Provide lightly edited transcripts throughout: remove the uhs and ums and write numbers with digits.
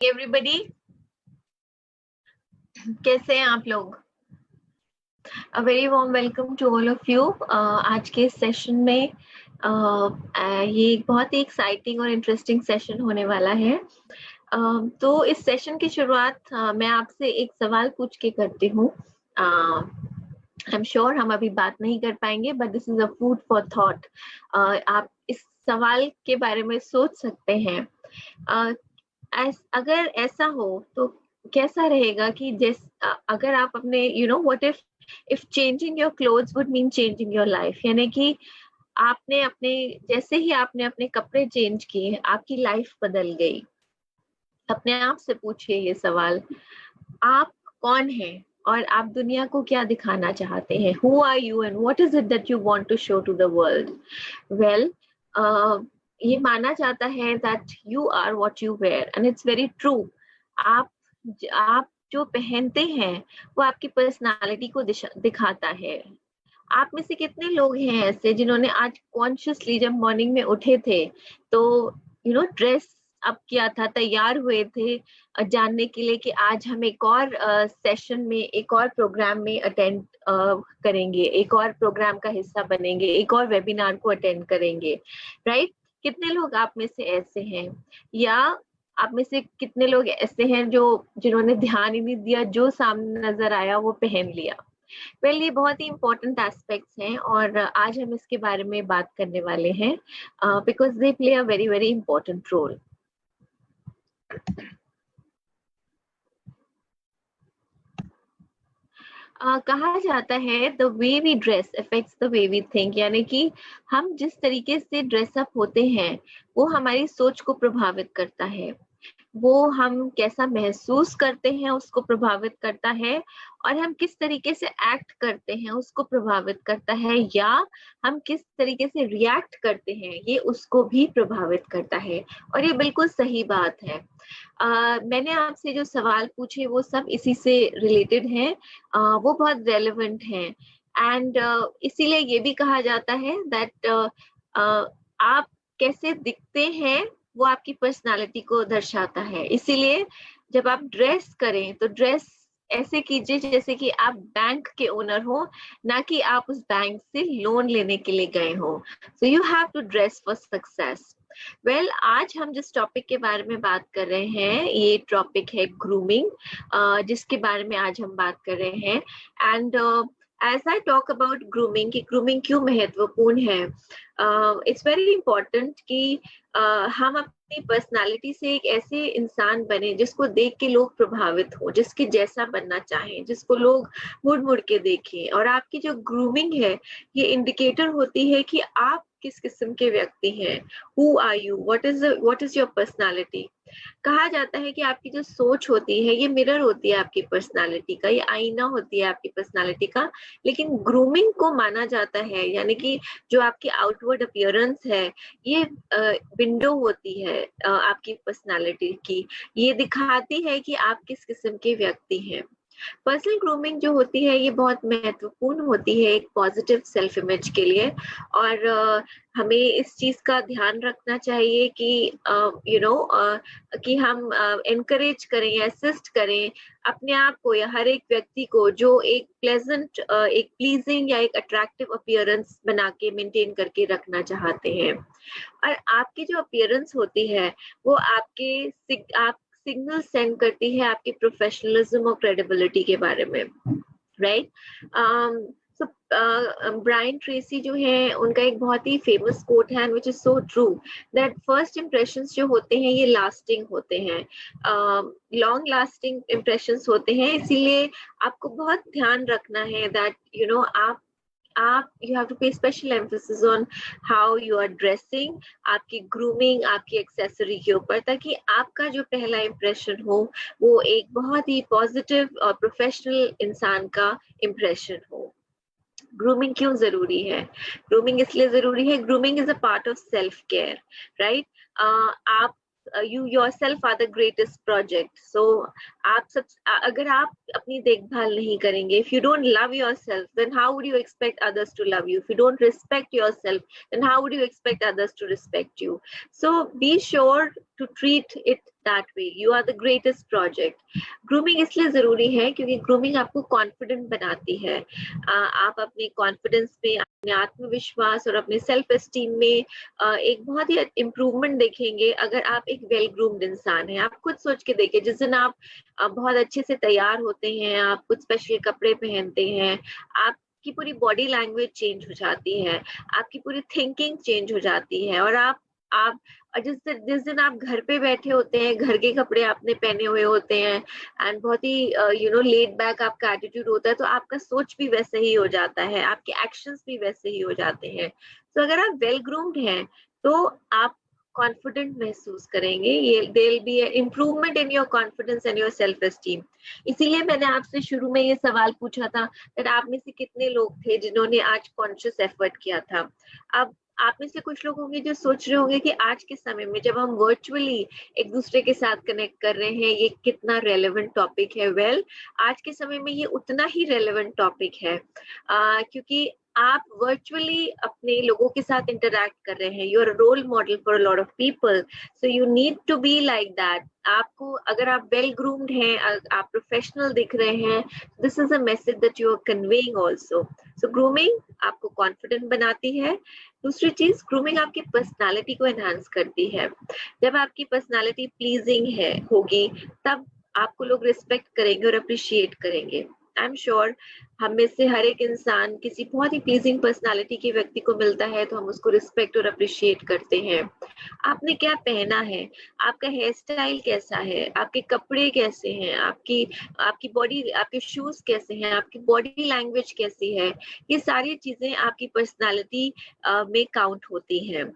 Everybody, कैसे हैं आप लोग? A very warm welcome to all of you. आज के सेशन में ये एक बहुत ही एक्साइटिंग और इंटरेस्टिंग सेशन होने वाला है। तो इस सेशन की शुरुआत मैं आपसे एक सवाल पूछ के करती हूँ। आई एम श्योर हम अभी बात नहीं कर पाएंगे, but this is a food for thought. आप इस सवाल के बारे में सोच सकते हैं। अगर ऐसा हो तो कैसा रहेगा कि अगर आप अपने what if changing your clothes would mean changing your life, यानी कि आपने अपने जैसे ही आपने अपने कपड़े चेंज किए आपकी लाइफ बदल गई। अपने आप से पूछिए ये सवाल, आप कौन हैं और आप दुनिया को क्या दिखाना चाहते हैं? Who are you and what is it that you want to show to the world? Well, ये माना जाता है that you are what you wear and it's very true. आप आप जो पहनते हैं वो आपकी पर्सनालिटी को दिखाता है। आप में से कितने लोग हैं ऐसे जिन्होंने आज कॉन्शियसली जब मॉर्निंग में उठे थे तो ड्रेस अप किया था, तैयार हुए थे जानने के लिए कि आज हम एक और सेशन में, एक और प्रोग्राम में अटेंड करेंगे, एक और प्रोग्राम का हिस्सा बनेंगे, एक और वेबिनार को अटेंड करेंगे, राइट? कितने लोग आप में से ऐसे हैं? या आप में से कितने लोग ऐसे हैं जिन्होंने ध्यान ही नहीं दिया, जो सामने नजर आया वो पहन लिया? वेल, ये बहुत ही इंपॉर्टेंट एस्पेक्ट्स हैं और आज हम इसके बारे में बात करने वाले हैं because they play a very very important role. कहा जाता है the way we dress affects the way we think, यानी कि हम जिस तरीके से ड्रेसअप होते हैं वो हमारी सोच को प्रभावित करता है, वो हम कैसा महसूस करते हैं उसको प्रभावित करता है, और हम किस तरीके से एक्ट करते हैं उसको प्रभावित करता है, या हम किस तरीके से रिएक्ट करते हैं ये उसको भी प्रभावित करता है। और ये बिल्कुल सही बात है। मैंने आपसे जो सवाल पूछे वो सब इसी से रिलेटेड हैं, वो बहुत रेलेवेंट हैं। एंड इसीलिए ये भी कहा जाता है दैट आप कैसे दिखते हैं वो आपकी पर्सनालिटी को दर्शाता है। इसीलिए जब आप ड्रेस करें तो ड्रेस ऐसे कीजिए जैसे कि आप बैंक के ओनर हो, ना कि आप उस बैंक से लोन लेने के लिए गए हो। So you have to dress for success. Well, आज हम जिस टॉपिक के बारे में बात कर रहे हैं ये टॉपिक है ग्रूमिंग, जिसके बारे में आज हम बात कर रहे हैं। And as I talk about grooming कि grooming क्यों महत्वपूर्ण है, it's very important कि हम अपनी पर्सनालिटी से एक ऐसे इंसान बने जिसको देख के लोग प्रभावित हो, जिसके जैसा बनना चाहें, जिसको लोग मुड़ मुड़ के देखें। और आपकी जो ग्रूमिंग है ये इंडिकेटर होती है कि आप किस किस्म के व्यक्ति हैं। Who are you, what is your personality. कहा जाता है कि आपकी जो सोच होती है ये मिरर होती है आपकी पर्सनालिटी का, ये आईना होती है आपकी पर्सनालिटी का। लेकिन ग्रूमिंग को माना जाता है, यानी कि जो आपकी आउटवर्ड अपीयरेंस है ये विंडो होती है आपकी पर्सनालिटी की। ये दिखाती है कि आप किस किस्म के व्यक्ति हैं। पर्सनल ग्रूमिंग जो होती है ये बहुत महत्वपूर्ण होती है एक पॉजिटिव सेल्फ इमेज के लिए। और हमें इस चीज का ध्यान रखना चाहिए कि कि हम एनकरेज करें या असिस्ट करें अपने आप को या हर एक व्यक्ति को जो एक प्लेजेंट, एक प्लीजिंग या एक अट्रैक्टिव अपीयरेंस बना के मेंटेन करके रखना चाहते हैं। और आपकी जो अपीयरेंस होती है वो आप सिग्नल सेंड करती है आपकी प्रोफेशनलिज्म और क्रेडिबिलिटी के बारे में, राइट? सो ब्रायन ट्रेसी जो है उनका एक बहुत ही फेमस कोट है which is so true that first impressions जो होते हैं ये लास्टिंग होते हैं, लॉन्ग लास्टिंग इंप्रेशंस होते हैं। इसीलिए आपको बहुत ध्यान रखना है दैट आप you have to pay special emphasis on how you are dressing, आपकी ग्रूमिंग, आपकी एक्सेसरी के ऊपर, ताकि आपका जो पहला इंप्रेशन हो वो एक बहुत ही पॉजिटिव और प्रोफेशनल इंसान का इंप्रेशन हो। ग्रूमिंग क्यों जरूरी है? ग्रूमिंग इसलिए जरूरी है, grooming is a part of self care, right? आप you yourself are the greatest project. So अगर आप अपनी देखभाल नहीं करेंगे, if you don't love yourself, then how would you expect others to love you? If you don't respect yourself, then how would you expect others to respect you? So be sure to treat it that way. You are the greatest project. Grooming इसलिए जरूरी है क्योंकि grooming आपको confident बनाती है. आप अपने confidence में, अपने आत्मविश्वास और अपने self esteem में एक बहुत ही improvement देखेंगे अगर आप एक well groomed इंसान हैं. आप खुद सोच के देखिए, जिस दिन आप बहुत अच्छे से तैयार होते हैं, आप कुछ स्पेशल कपड़े पहनते हैं, आपकी पूरी बॉडी लैंग्वेज चेंज हो जाती है, आपकी पूरी थिंकिंग चेंज हो जाती है, और आप जिस दिन आप घर पे बैठे होते हैं, घर के कपड़े आपने पहने हुए होते हैं एंड बहुत ही लेड बैक आपका एटीट्यूड होता है, तो आपका सोच भी वैसे ही हो जाता है, आपके एक्शंस भी वैसे ही हो जाते हैं. तो अगर आप वेल ग्रूम्ड हैं तो आप कॉन्फिडेंट महसूस करेंगे. ये there will be improvement in your confidence and your self esteem. इसीलिए मैंने आपसे शुरू में ये सवाल पूछा था कि आप में से कितने लोग थे जिन्होंने आज कॉन्शियस एफर्ट किया था. अब आप में से कुछ लोग होंगे जो सोच रहे होंगे कि आज के समय में जब हम वर्चुअली एक दूसरे के साथ कनेक्ट कर रहे हैं, ये कितना रेलेवेंट टॉपिक है. वेल, आज के समय में ये उतना ही रेलेवेंट टॉपिक है क्योंकि आप वर्चुअली अपने लोगों के साथ इंटरैक्ट कर रहे हैं. You are role model for a lot of people, so you need to be like that. आपको, अगर आप वेल ग्रूम्ड हैं, आप प्रोफेशनल दिख रहे हैं, this is a message that you are conveying also. So grooming आपको कॉन्फिडेंट बनाती है. दूसरी चीज, ग्रूमिंग आपकी पर्सनालिटी को एनहांस करती है. जब आपकी पर्सनालिटी प्लीजिंग होगी, तब आपको लोग रिस्पेक्ट करेंगे और अप्रिशिएट करेंगे. आई एम श्योर हम में से हर एक इंसान किसी बहुत ही प्लीजिंग पर्सनालिटी के व्यक्ति को मिलता है तो हम उसको रिस्पेक्ट और अप्रिशिएट करते हैं. आपने क्या पहना है, आपका हेयर स्टाइल कैसा है, आपके कपड़े कैसे हैं, आपकी बॉडी, आपके शूज कैसे हैं, आपकी बॉडी लैंग्वेज कैसी है, ये सारी चीजें आपकी पर्सनालिटी में काउंट होती हैं.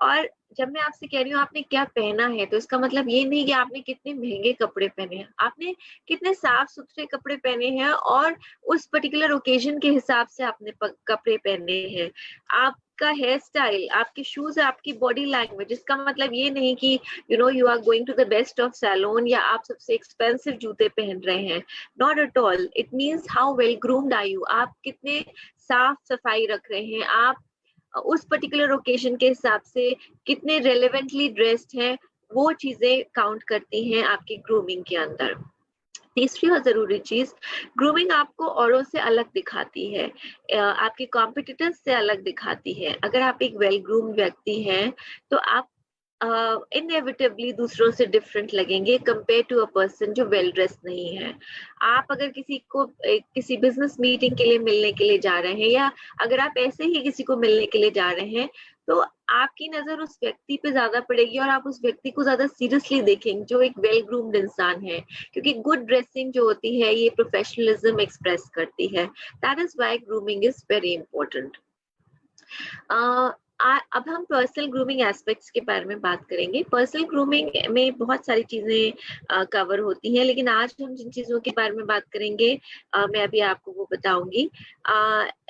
और जब मैं आपसे कह रही हूँ आपने क्या पहना है, तो इसका मतलब ये नहीं कि आपने कितने महंगे कपड़े पहने हैं, आपने कितने साफ सुथरे कपड़े पहने हैं और उस पर्टिकुलर ओकेजन के हिसाब से आपने कपड़े पहने हैं. आपका हेयर स्टाइल, आपके शूज, आपकी बॉडी लैंग्वेज, इसका मतलब ये नहीं कि you are going to the best of salon या आप सबसे एक्सपेंसिव जूते पहन रहे हैं. Not at all. It means how well groomed are you. आप कितने साफ सफाई रख रहे हैं, आप उस पर्टिकुलर ओकेजन के हिसाब से कितने रेलेवेंटली ड्रेस्ड हैं, वो चीजें काउंट करती हैं आपकी ग्रूमिंग के अंदर. तीसरी और जरूरी चीज, ग्रूमिंग आपको औरों से अलग दिखाती है, आपके कॉम्पिटिटर्स से अलग दिखाती है. अगर आप एक वेल ग्रूम्ड व्यक्ति हैं तो आप इनएविटेबली दूसरों से डिफरेंट लगेंगे कंपेयर टू अ पर्सन जो वेल ड्रेस नहीं है. आप अगर किसी बिजनेस मीटिंग के लिए मिलने के लिए जा रहे हैं, या अगर आप ऐसे ही किसी को मिलने के लिए जा रहे हैं, तो आपकी नजर उस व्यक्ति पे ज्यादा पड़ेगी और आप उस व्यक्ति को ज्यादा सीरियसली देखेंगे जो एक वेल ग्रूम्ड इंसान है, क्योंकि गुड ड्रेसिंग जो होती है ये प्रोफेशनलिज्म एक्सप्रेस करती है. That is why grooming is very important. अब हम पर्सनल ग्रूमिंग एस्पेक्ट्स के बारे में बात करेंगे. पर्सनल ग्रूमिंग में बहुत सारी चीजें कवर होती हैं, लेकिन आज हम जिन चीजों के बारे में बात करेंगे मैं अभी आपको वो बताऊंगी.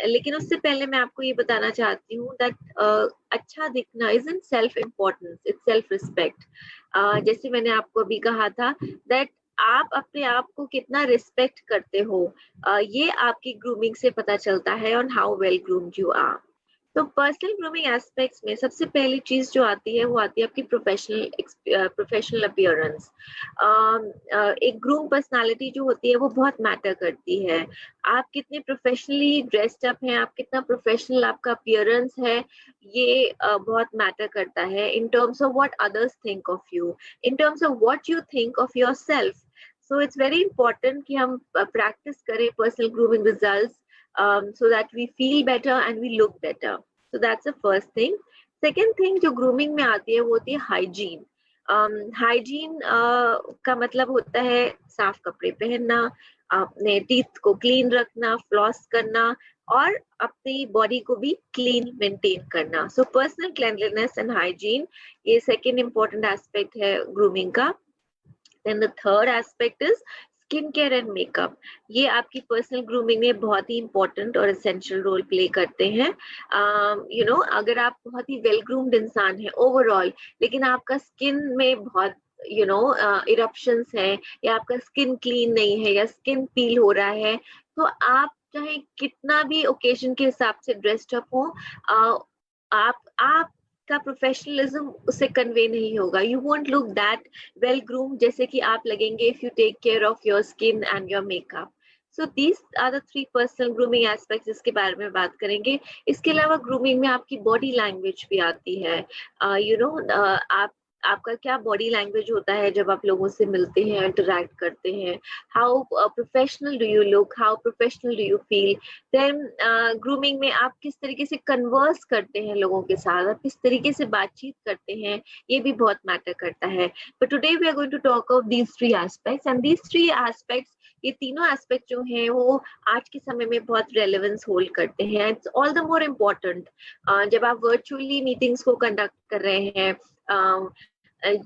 लेकिन उससे पहले मैं आपको ये बताना चाहती हूँ दैट अच्छा दिखना isn't self importance, it's self respect. जैसे मैंने आपको अभी कहा था दैट आप अपने आप को कितना रिस्पेक्ट करते हो, ये आपकी ग्रूमिंग से पता चलता है on how well groomed you are. तो पर्सनल ग्रूमिंग एस्पेक्ट्स में सबसे पहली चीज जो आती है वो आती है आपकी प्रोफेशनल अपीयरेंस. एक ग्रूम पर्सनालिटी जो होती है वो बहुत मैटर करती है. आप कितने प्रोफेशनली ड्रेस्ड अप हैं, आप कितना प्रोफेशनल आपका अपीयरेंस है, ये बहुत मैटर करता है in terms of what others think of you, in terms of what you think of yourself. So it's very important कि हम प्रैक्टिस करें personal grooming results so that we feel better and we look better. So that's the first thing. Second thing जो grooming में आती है वो होती है hygiene. Hygiene का मतलब होता है साफ कपड़े पहनना, अपने टीथ को क्लीन रखना, फ्लॉस करना और अपनी बॉडी को भी क्लीन मेंटेन करना. सो पर्सनल क्लेanliness एंड हाइजीन, ये सेकेंड इंपॉर्टेंट एस्पेक्ट है ग्रूमिंग का. Then the third aspect is skin care and makeup. ये आपकी पर्सनल ग्रूमिंग में बहुत ही इंपॉर्टेंट और एसेंशियल रोल प्ले करते हैं. अगर आप बहुत ही वेल ग्रूम्ड इंसान हैं ओवरऑल, लेकिन आपका स्किन में बहुत इरप्शंस हैं, या आपका स्किन क्लीन नहीं है, या स्किन पील हो रहा है, तो आप चाहे कितना भी ओकेजन के हिसाब से ड्रेस्ड अप हो, आप आपका प्रोफेशनलिज्म उससे कन्वे नहीं होगा. You won't look that well groom जैसे कि आप लगेंगे if you take care of your skin and your makeup. So these are the 3 personal grooming aspects जिसके बारे में बात करेंगे. इसके अलावा ग्रूमिंग में आपकी बॉडी लैंग्वेज भी आती है. आप आपका क्या बॉडी लैंग्वेज होता है जब आप लोगों से मिलते हैं, इंटरैक्ट करते हैं. How professional do you look, how professional do you feel. Then grooming में आप किस तरीके से कन्वर्स करते हैं लोगों के साथ, आप किस तरीके से बातचीत करते हैं, ये भी बहुत मैटर करता है. But today we are going to talk of these 3 aspects and these 3 aspects, ये तीनों एस्पेक्ट जो हैं वो आज के समय में बहुत रेलेवेंस होल्ड करते हैं. It's all the more important जब आप वर्चुअली मीटिंग्स को कंडक्ट कर रहे हैं,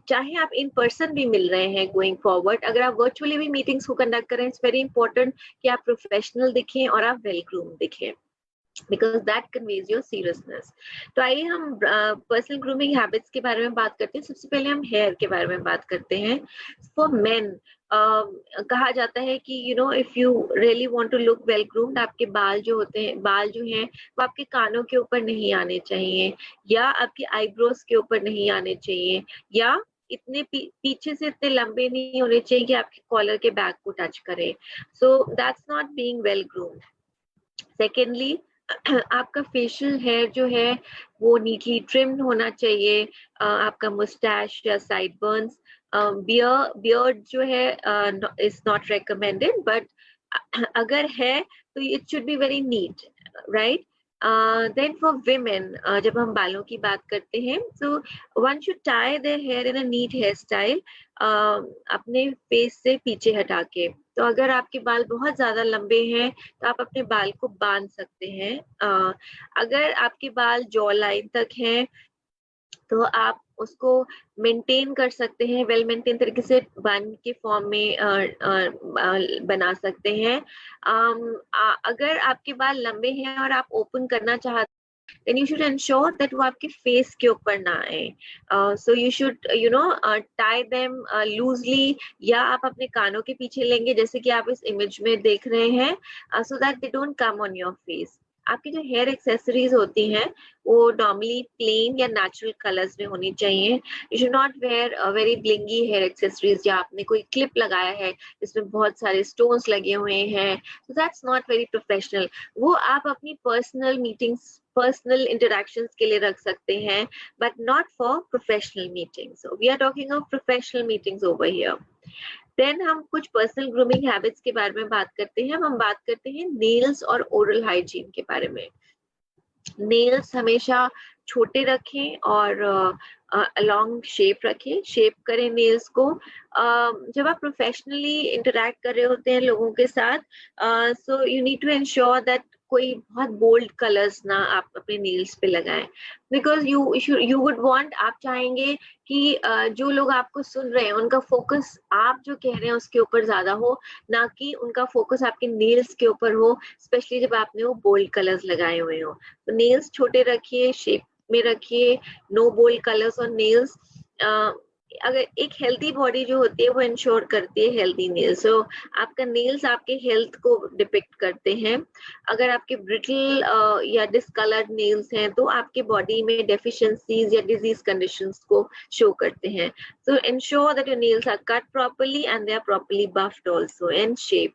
चाहे आप इन पर्सन भी मिल रहे हैं गोइंग फॉरवर्ड, अगर आप वर्चुअली भी मीटिंग्स को कंडक्ट कर रहे हैं, इट्स वेरी इंपॉर्टेंट कि आप प्रोफेशनल दिखें और आप वेल ग्रूम दिखें, because that conveys your seriousness. तो आइए हम पर्सनल ग्रूमिंग हैबिट्स के बारे में बात करते हैं. सबसे पहले हम हेयर के बारे में बात करते हैं. फॉर मेन कहा जाता है कि if you really want to look well groomed, आपके बाल जो हैं वो आपके कानों के ऊपर नहीं आने चाहिए, या आपकी आईब्रोज के ऊपर नहीं आने चाहिए, या इतने पीछे से इतने लंबे नहीं होने चाहिए कि आपके कॉलर के बैक को टच करें. So that's not being well groomed. Secondly, आपका फेशियल हेयर जो है वो नीटली ट्रिम्ड होना चाहिए. आपका मुस्टैश या साइड बर्न्स, बियर्ड जो है इज नॉट रिकमेंडेड, बट अगर है तो it should be very neat, right. Then for women, जब हम बालों की बात करते हैं, so one should tie their hair in a neat hair style, अपने फेस से पीछे हटा के. तो अगर आपके बाल बहुत ज्यादा लंबे हैं तो आप अपने बाल को बांध सकते हैं. अगर आपके बाल जॉ लाइन तक हैं तो आप उसको मेंटेन कर सकते हैं, वेल मेंटेन तरीके से बन के फॉर्म में बना सकते हैं. अगर आपके बाल लंबे हैं और आप ओपन करना चाहते हैं, then you should ensure that वो आपके फेस के ऊपर ना आए. So you should tie them loosely, या आप अपने कानों के पीछे लेंगे जैसे कि आप इस इमेज में देख रहे हैं, so that they don't come on your face. आपकी जो हेयर एक्सेसरीज होती हैं वो नॉर्मली प्लेन या नेचुरल कलर्स में होनी चाहिए. You should not wear very blingy hair accessories, या आपने कोई क्लिप लगाया है जिसमें बहुत सारे स्टोन्स लगे हुए हैं, so that's not very professional. वो आप अपनी पर्सनल मीटिंग्स, पर्सनल इंटरैक्शंस के लिए रख सकते हैं, but not for professional meetings. So we are talking of professional meetings over here. Then हम कुछ पर्सनल ग्रूमिंग हैबिट्स के बारे में बात करते हैं. हम बात करते हैं नेल्स और ओरल हाइजीन के बारे में. नेल्स हमेशा छोटे रखें और अलॉन्ग शेप रखें, शेप करें नेल्स को. जब आप प्रोफेशनली इंटरैक्ट कर रहे होते हैं लोगों के साथ, so you need to ensure that कोई बहुत बोल्ड कलर्स ना आप अपने नेल्स पे लगाएं, बिकॉज यू वुड वांट, आप चाहेंगे कि जो लोग आपको सुन रहे हैं उनका फोकस आप जो कह रहे हैं उसके ऊपर ज्यादा हो, ना कि उनका फोकस आपके नेल्स के ऊपर हो, स्पेशली जब आपने वो बोल्ड कलर्स लगाए हुए हो. तो नेल्स छोटे रखिए, शेप में रखिए, no bold colours on nails. अगर एक हेल्दी बॉडी जो होती है वो इंश्योर करती है हेल्दी नेल्स. सो आपका नेल्स आपके हेल्थ को डिपिक्ट करते हैं. अगर आपके ब्रिटल या डिसकलर्ड नेल्स हैं तो आपके बॉडी में डेफिशिएंसीज या डिजीज कंडीशंस को शो करते हैं. So insure that your nails are cut properly and they are properly buffed also in shape.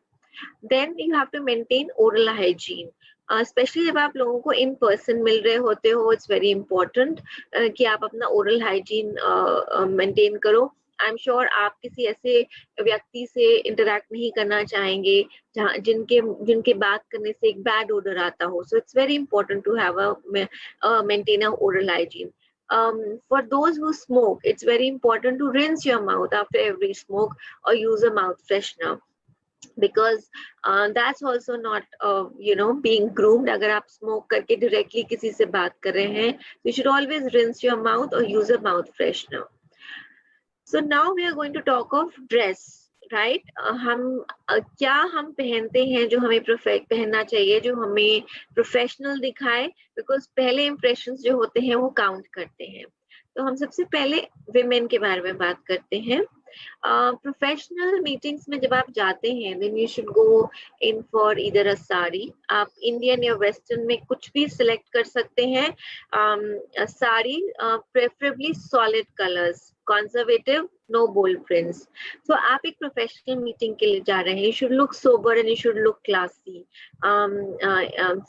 Then you have to maintain oral hygiene. Specially जब आप लोगों को इन पर्सन मिल रहे होते हो, इट्स वेरी इंपॉर्टेंट कि आप अपना ओरल हाइजीन मेंटेन करो. आई एम श्योर आप किसी ऐसे व्यक्ति से इंटरैक्ट नहीं करना चाहेंगे जहाँ जिनके बात करने से एक बैड ओडर आता हो. So it's very important to have maintain a oral hygiene. For those who smoke, it's very important to rinse your mouth after every smoke or use a mouth freshener, because that's also not being groomed. अगर आप smoke करके directly किसी से बात कर रहे हैं, you should always rinse your mouth or use a mouth freshener. So now we are going to talk of dress, right? क्या हम पहनते हैं जो हमें पहनना चाहिए, जो हमें प्रोफेशनल दिखाए, बिकॉज पहले इंप्रेशंस जो होते हैं वो काउंट करते हैं. तो हम सबसे पहले विमेन के बारे में बात करते हैं. प्रोफेशनल मीटिंग्स में जब आप जाते हैं then you should go in for either a sari. आप इंडियन या वेस्टर्न में कुछ भी सिलेक्ट कर सकते हैं. Sari, preferably solid colours, conservative, no bold prints. So आप एक प्रोफेशनल मीटिंग के लिए जा रहे हैं, you should look sober and you should look classy.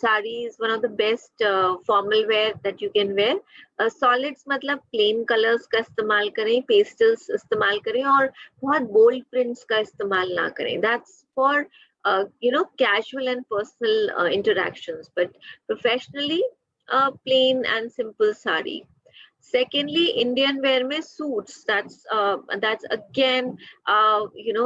Sari is one of the best formal wear that you can wear. Solids मतलब plain colors का इस्तेमाल करें, pastels इस्तेमाल करें और बहुत bold prints का इस्तेमाल ना करें. That's for casual and personal interactions, but professionally, plain and simple sari. Secondly, Indian wear में suits. That's again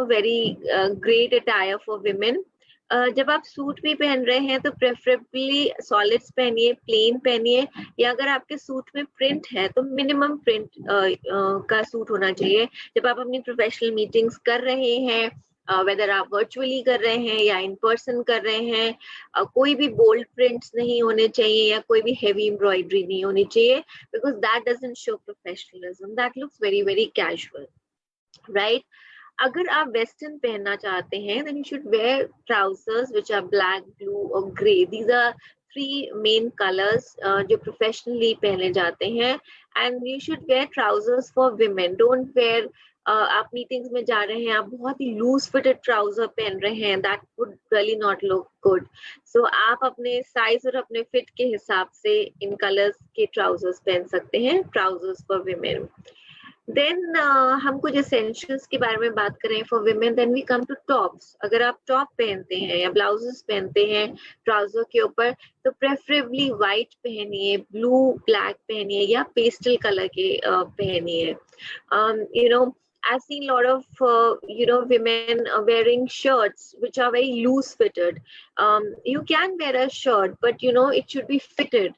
very great attire for women. जब आप सूट भी पहन रहे हैं तो प्रेफरेबली सॉलिड्स पहनिए, प्लेन पहनिए, या अगर आपके सूट में प्रिंट है तो मिनिमम प्रिंट का सूट होना चाहिए. जब आप अपनी प्रोफेशनल मीटिंग्स कर रहे हैं, वेदर आप वर्चुअली कर रहे हैं या इन पर्सन कर रहे हैं, कोई भी बोल्ड प्रिंट्स नहीं होने चाहिए या कोई भी हेवी एम्ब्रॉयडरी नहीं होनी चाहिए, because that doesn't show professionalism, that looks very very casual, right. अगर आप वेस्टर्न पहनना चाहते हैं then you should wear trousers which are black, blue or grey. These are three main colors जो professionally पहने जाते हैं. And you should wear trousers for women. Don't wear आप मीटिंग्स में जा रहे हैं, आप बहुत ही लूज फिटेड ट्राउजर पहन रहे हैं, that would really not look good. So आप अपने साइज और अपने फिट के हिसाब से इन कलर्स के ट्राउजर्स पहन सकते हैं, ट्राउजर्स फॉर विमेन. देन हम कुछ एसेंशियल्स के बारे में बात करें for women. Then we come to tops. अगर आप टॉप पहनते हैं या ब्लाउजेस पहनते हैं ट्राउजर के ऊपर तो प्रेफरेबली व्हाइट पहनिए, ब्लू ब्लैक पहनिए या पेस्टल कलर के पहनिए. I've seen a lot of women wearing shirts which are very loose fitted. You can wear a shirt, but it should be fitted.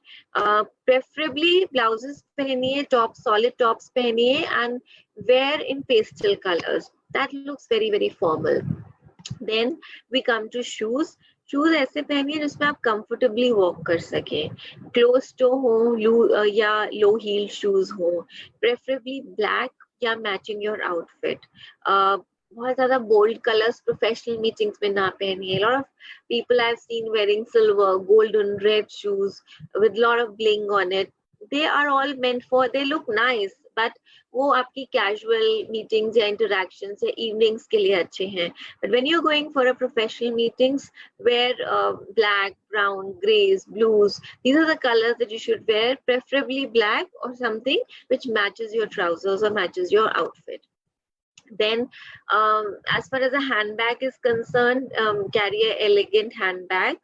Preferably blouses pehniye, tops, solid tops pehniye, and wear in pastel colors. That looks very very formal. Then we come to shoes. Shoes ऐसे पहनिए जिसमें आप comfortably walk कर सकें, close toe हो या low heel shoes हो, preferably black या मैचिंग योर आउटफिट. बहुत ज्यादा बोल्ड कलर्स प्रोफेशनल मीटिंग्स में ना पहनिए. Lot of people I have seen wearing silver, golden, red shoes with lot of bling on it. They are all meant for, they look nice, but वो आपकी casual meetings या interactions या evenings के लिए अच्छे हैं. But when you are going for a professional meetings, where black, brown, greys, blues, these are the colors that you should wear, preferably black or something which matches your trousers or matches your outfit. Then as far as a handbag is concerned, carry a elegant handbag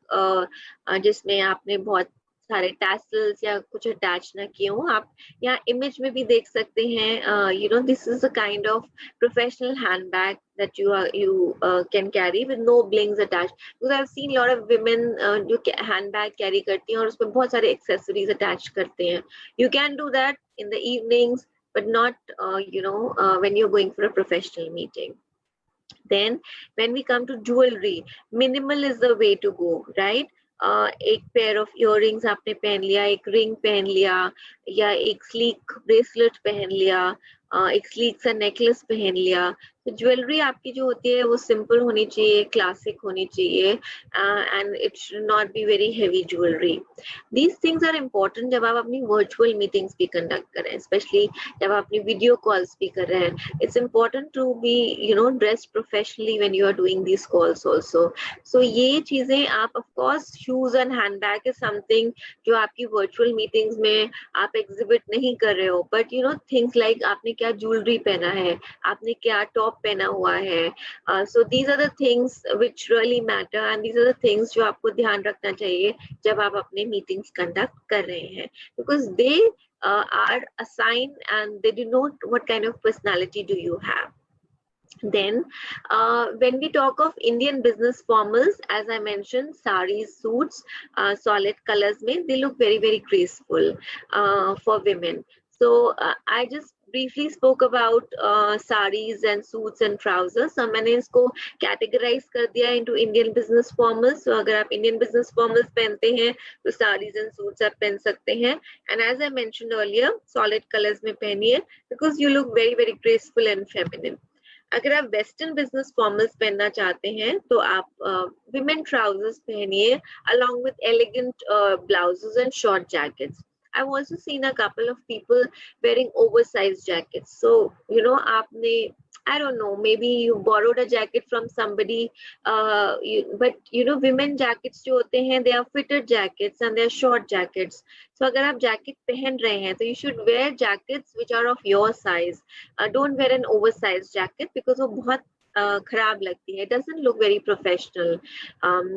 जिसमें आपने बहुत सारे tassels या कुछ attach ना किए हो. आप यहाँ इमेज में भी देख सकते हैं, this is a kind of professional handbag that you can carry with no blings attached, because I've seen a lot of women जो handbag carry करती हैं और उसमें बहुत सारे accessories attach करते हैं. You can do that in the evenings, but not when you're going for a professional meeting. Then when we come to jewelry, minimal is the way to go, right? एक pair of earrings आपने पहन लिया, एक ring पहन लिया या एक sleek bracelet पहन लिया, एक स्लीक सा नेकलेस पहन लिया. तो ज्वेलरी आपकी जो होती है वो सिंपल होनी चाहिए, क्लासिक होनी चाहिए, and it should not be very heavy jewellery. These things are important जब आप अपनी वर्चुअल मीटिंग्स भी कंडक्ट करें, स्पेशली जब आप अपनी वीडियो कॉल्स भी कर रहे हैं. It's important to be dressed professionally when you are doing these calls also. So ये चीजें आप, of course shoes and handbag is something जो आपकी वर्चुअल मीटिंग्स में आप एग्जिबिट नहीं कर रहे हो, बट थिंग्स लाइक आपने क्या ज्वेलरी पहना है, आपने क्या टॉप पहना हुआ है. So these are the things which really matter, and these are the things जो आपको ध्यान रखना चाहिए जब आप अपने मीटिंग्स कंडक्ट कर रहे हैं, because they are a sign and they denote what kind of personality do you have. Then when we talk of Indian business formals, as I mentioned, saris, suits, solid colors mein, they look very very graceful for women. So I just briefly spoke about saris and suits and trousers. So मैंने इसको categorize कर दिया into Indian business formals. So अगर आप Indian business formals पहनते हैं तो saris and suits आप पहन सकते हैं. And as I mentioned earlier, solid colors में पहनिए because you look very very graceful and feminine. अगर आप वेस्टर्न बिजनेस फॉर्मल्स पहनना चाहते हैं तो आप विमेन ट्राउजर्स पहनिए along with elegant blouses and short jackets. I've also seen a couple of people wearing oversized jackets. So, you know, आपने I don't know, maybe you borrowed a jacket from somebody, but you know, women jackets जो होते हैं, they are fitted jackets and they are short jackets. So अगर आप jacket पहन रहे हैं, तो you should wear jackets which are of your size. Don't wear an oversized jacket because वो बहुत खराब लगती है. It doesn't look very professional.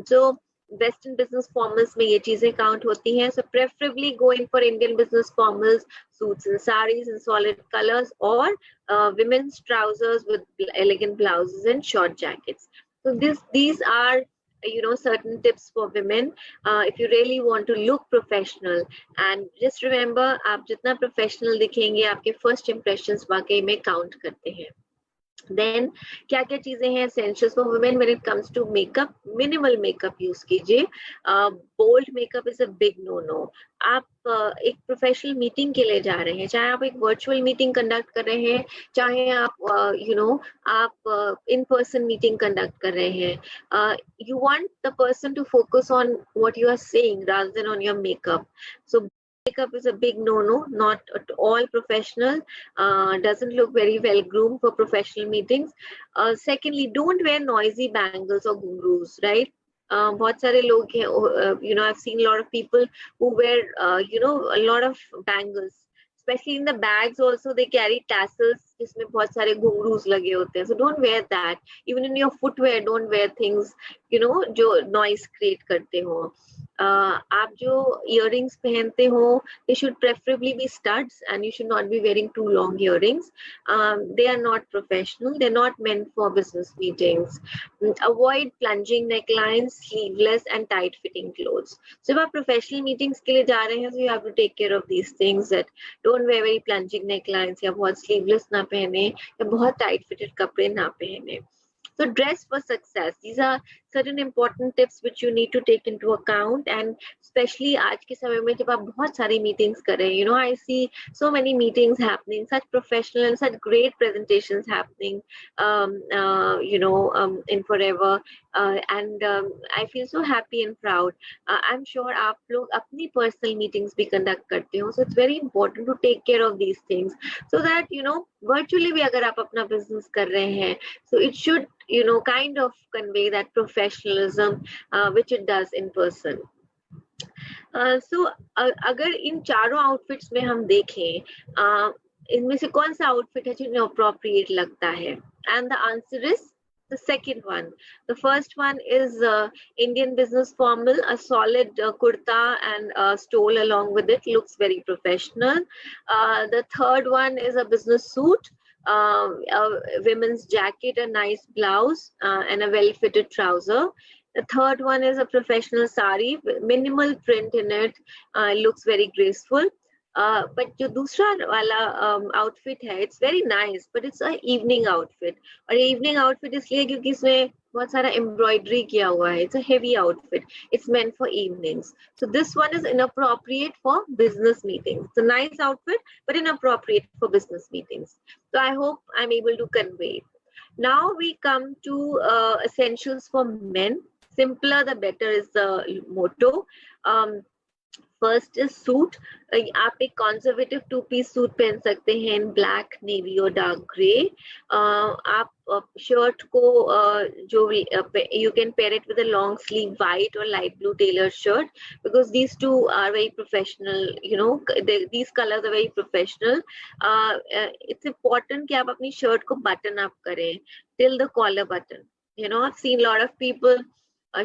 So Western business formals में ये चीजें count होती हैं. So preferably go in for Indian business formals, suits and saris in solid colors, or women's trousers with elegant blouses and short jackets. So these are, you know, certain tips for women if you really want to look professional. And just remember, आप जितना professional दिखेंगे, आपके first impressions वाकई में count करते हैं. Then क्या क्या चीजें हैं essentials for women when it comes to makeup? Minimal makeup use कीजिए. Bold makeup is a big no-no. आप एक प्रोफेशनल मीटिंग के लिए जा रहे हैं, चाहे आप एक वर्चुअल मीटिंग कंडक्ट कर रहे हैं, चाहे आप यू नो आप इन पर्सन मीटिंग कंडक्ट कर रहे हैं, you want the person to focus on what you are saying rather than on your makeup. So makeup is a big no-no, not at all professional, doesn't look very well groomed for professional meetings. Secondly, don't wear noisy bangles or ghungroos, right? बहुत सारे लोग हैं, you know, I've seen a lot of people who wear, you know, a lot of bangles, especially in the bags also they carry tassels जिसमें बहुत सारे घुंघरूज लगे होते हैं. So don't wear that. Even in your footwear, don't wear things, you know, जो noise create करते हो. आप जो earrings पहनते हो, they should preferably be studs, and you should not be wearing too long earrings. They are not professional. They're not meant for business meetings. Avoid plunging necklines, sleeveless and tight-fitting clothes. So if आप professional meetings के लिए जा रहे हैं, so you have to take care of these things, that don't wear very plunging necklines, या बहुत sleeveless ना पहने, या बहुत tight-fitted कपड़े ना पहने. So dress for success. These are certain important tips which you need to take into account, and especially आज के समय में जब आप बहुत सारी meetings कर रहे हैं, you know, I see so many meetings happening, such professional and such great presentations happening, you know, in Forever, and I feel so happy and proud. I'm sure आप लोग अपनी personal meetings भी conduct करते हो, so it's very important to take care of these things, so that, you know, virtually भी अगर आप अपना business कर रहे हैं, so it should, you know, kind of convey that professionalism which it does in person. So अगर इन चारों outfits में हम देखें, इनमें से कौन सा outfit है जो appropriate लगता है? And the answer is the second one. The first one is Indian business formal, a solid kurta and a stole along with it, looks very professional. The third one is a business suit, a women's jacket, a nice blouse, and a well-fitted trouser. The third one is a professional sari, minimal print in it, looks very graceful. But जो दूसरा वाला outfit है, it's very nice, but it's a evening outfit. और ये evening outfit इसलिए क्योंकि इसमें बहुत सारा embroidery किया हुआ है. It's a heavy outfit. It's meant for evenings. So this one is inappropriate for business meetings. It's a nice outfit, but inappropriate for business meetings. So I hope I'm able to convey it. Now we come to essentials for men. Simpler the better is the motto. First is suit. आप एक conservative two-piece suit पहन सकते हैं in black, navy or dark gray. आप shirt को जो you can pair it with a long sleeve white or light blue tailored shirt, because these two are very professional. You know, these colors are very professional. It's important कि आप अपनी shirt को button up करें till the collar button. You know, I've seen a lot of people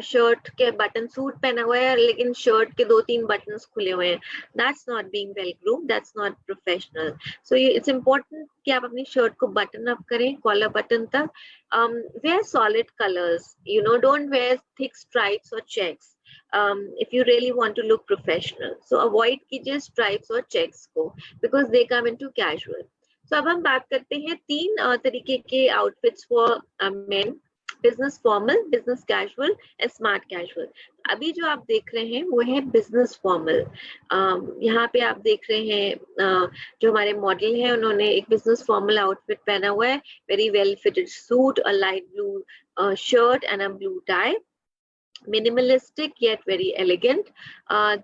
shirt के button suit पहना हुआ है लेकिन शर्ट के 2-3 बटन्स खुले हुए हैं. That's not being well groomed, that's not professional. So it's important कि आप अपनी शर्ट को बटन अप करें कॉलर बटन तक. Wear solid colors, you know, don't wear thick stripes or checks if you really want to look professional. So avoid कीजिए stripes or checks को, because they come into casual. So अब हम बात करते हैं 3 तरीके के outfits for men. Business formal, business casual, smart casual. अभी जो आप देख रहे हैं वो है बिजनेस फॉर्मल। यहाँ पे आप देख रहे हैं जो हमारे मॉडल हैं उन्होंने एक बिजनेस फॉर्मल आउटफिट पहना हुआ है, very well fitted suit, a light blue shirt and a blue tie, minimalistic yet very elegant.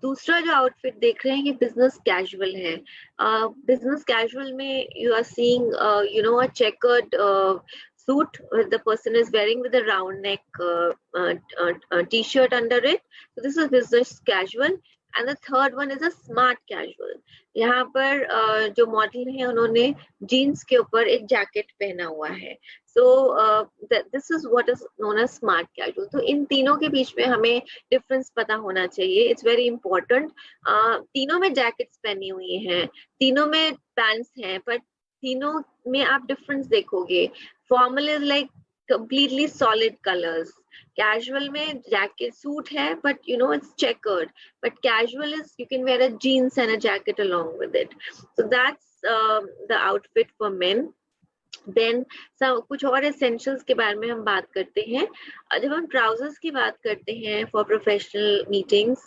दूसरा जो आउटफिट देख रहे हैं ये बिजनेस कैजुअल है। बिजनेस कैजुअल में you are seeing you know a checkered suit the person is wearing with a round neck t-shirt under it. So this is business casual. And the third one is a smart casual. यहाँ पर जो model है उन्होंने jeans के ऊपर एक jacket पहना हुआ है। So this is what is known as smart casual. तो इन तीनों के बीच में हमें डिफरेंस पता होना चाहिए, इट्स वेरी इंपॉर्टेंट। तीनों में जैकेट्स पहनी हुई हैं, तीनों में पैंट्स हैं, पर तीनों में आप डिफरेंस देखोगे। Formal is like completely solid colors, casual में jacket suit है but you know it's checkered, but casual is you can wear a jeans and a jacket along with it. So that's the outfit for men. Then कुछ और essentials के बारे में हम बात करते हैं। जब हम ट्राउजर्स की बात करते हैं for professional meetings,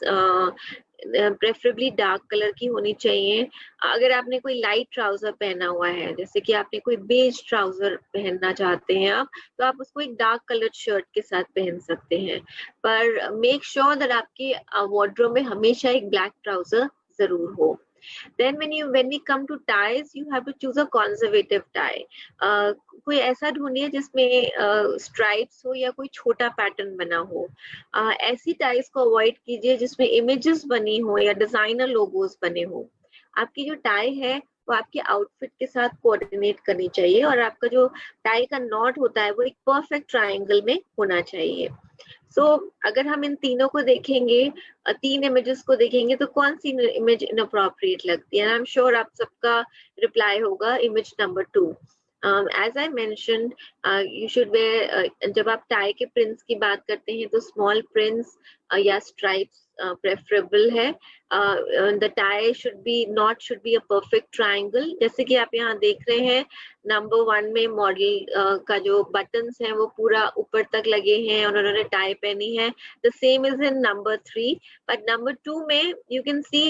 preferably dark colour की होनी चाहिए। अगर आपने कोई लाइट ट्राउजर पहना हुआ है, जैसे कि आपने कोई बेज ट्राउजर पहनना चाहते हैं आप, तो आप उसको एक डार्क कलर शर्ट के साथ पहन सकते हैं, पर मेक श्योर दैट आपके वार्डरोब में हमेशा एक ब्लैक ट्राउजर जरूर हो। Then when we come to ties, you have to choose a conservative tie. कोई ऐसा ढूंढिए जिसमें स्ट्राइप्स हो या कोई छोटा पैटर्न बना हो। ऐसी टाइज को अवॉइड कीजिए जिसमें इमेजेस बनी हो या डिजाइनर लोगोस बने हो। आपकी जो टाई है वो आपके आउटफिट के साथ कोऑर्डिनेट करनी चाहिए और आपका जो टाई का नॉट होता है वो एक परफेक्ट ट्रायंगल में होना चाहिए। सो अगर हम इन तीनों को देखेंगे, तीन इमेजेस को देखेंगे, तो कौन सी इमेज इनअप्रोप्रिएट लगती है? आई एम श्योर आप सबका रिप्लाई होगा image number 2। As I mentioned, you should wear, जब आप टाई के प्रिंट्स की बात करते हैं तो स्मॉल प्रिंट्स या स्ट्राइप्स प्रेफरेबल है। The tie should be a perfect triangle, जैसे कि आप यहाँ देख रहे हैं नंबर 1 में मॉडल का जो बटन्स हैं वो पूरा ऊपर तक लगे हैं और उन्होंने टाई पहनी है। The same is in number 3, but number 2 में you can see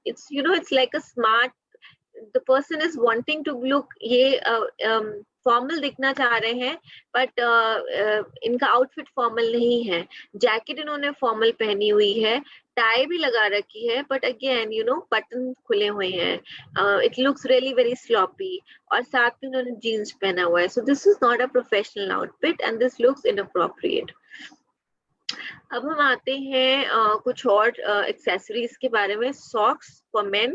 it's you know it's like a smart, the person is wanting to look, ये फॉर्मल दिखना चाह रहे हैं बट इनका आउटफिट फॉर्मल नहीं है। जैकेट इन्होंने फॉर्मल पहनी हुई है, टाई भी लगा रखी है, but again you know button खुले हुए हैं, it looks really very sloppy, और साथ में उन्होंने जीन्स पहना हुआ है। So this is not a professional outfit and this looks inappropriate. अब हम आते हैं कुछ और एक्सेसरीज के बारे में। सॉक्स फॉर मेन,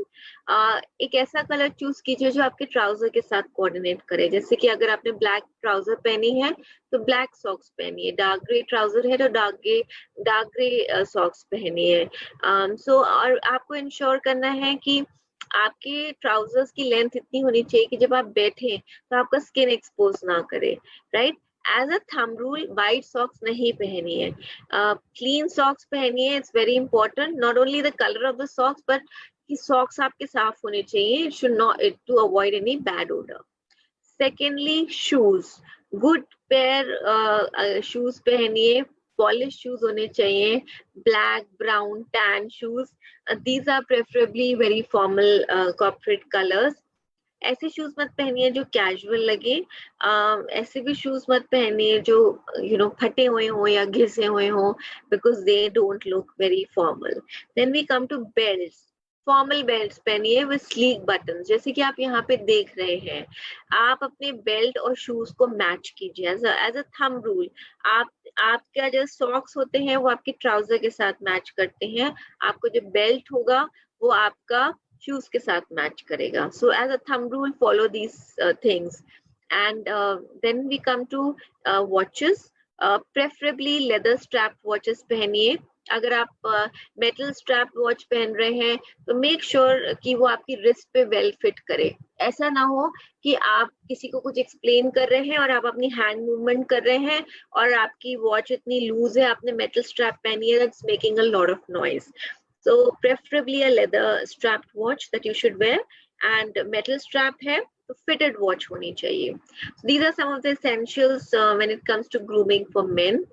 एक ऐसा कलर चूज कीजिए जो आपके ट्राउजर के साथ कोऑर्डिनेट करे। जैसे कि अगर आपने ब्लैक ट्राउजर पहनी है तो ब्लैक सॉक्स पहनिए, डार्क ग्रे ट्राउजर है तो डार्क ग्रे सॉक्स पहनिए। सो और आपको इंश्योर करना है कि आपके ट्राउजर्स की लेंथ इतनी होनी चाहिए कि जब आप बैठे तो आपका स्किन एक्सपोज ना करे, right? As a thumb rule, white socks नहीं पहनी है, क्लीन सॉक्स पहनिए। It's very important, not only the colour of the socks but कि सॉक्स आपके साफ होने चाहिए, it should not, to avoid any bad odour. Secondly, shoes, good pair shoes पहनिए, पॉलिश शूज होने चाहिए, black, brown, tan shoes, these are preferably very formal corporate colours. ऐसे shoes मत पहनिए जो कैजुअल लगे, ऐसे भी शूज मत पहनिए जो फटे हुए हो या घिसे हुए हो, because they don't look very formal. Then we come to belts. Formal belts पहनिए विद स्लीक बटन, जैसे कि आप यहाँ पे देख रहे हैं। आप अपने बेल्ट और शूज को मैच कीजिए एज अ थंब रूल। आपका जो सॉक्स होते हैं वो आपके ट्राउजर के साथ मैच करते हैं, आपको जो बेल्ट होगा वो आपका शूज के साथ मैच करेगा। So as a thumb rule follow these things. And then we come to watches, preferably leather strap watches पहनिए। अगर आप मेटल स्ट्रैप वॉच पहन रहे हैं तो मेक श्योर कि वो आपकी रिस्ट पे वेल फिट करे। ऐसा ना हो कि आप किसी को कुछ एक्सप्लेन कर रहे हैं और आप अपनी हैंड मूवमेंट कर रहे हैं और आपकी वॉच इतनी लूज है, आपने मेटल स्ट्रैप पहनी है, that's making a lot of noise. So preferably a leather strapped watch that you should wear, and metal strap है तो फिटेड वॉच होनी चाहिए. These are some of the essentials when it comes to grooming for men.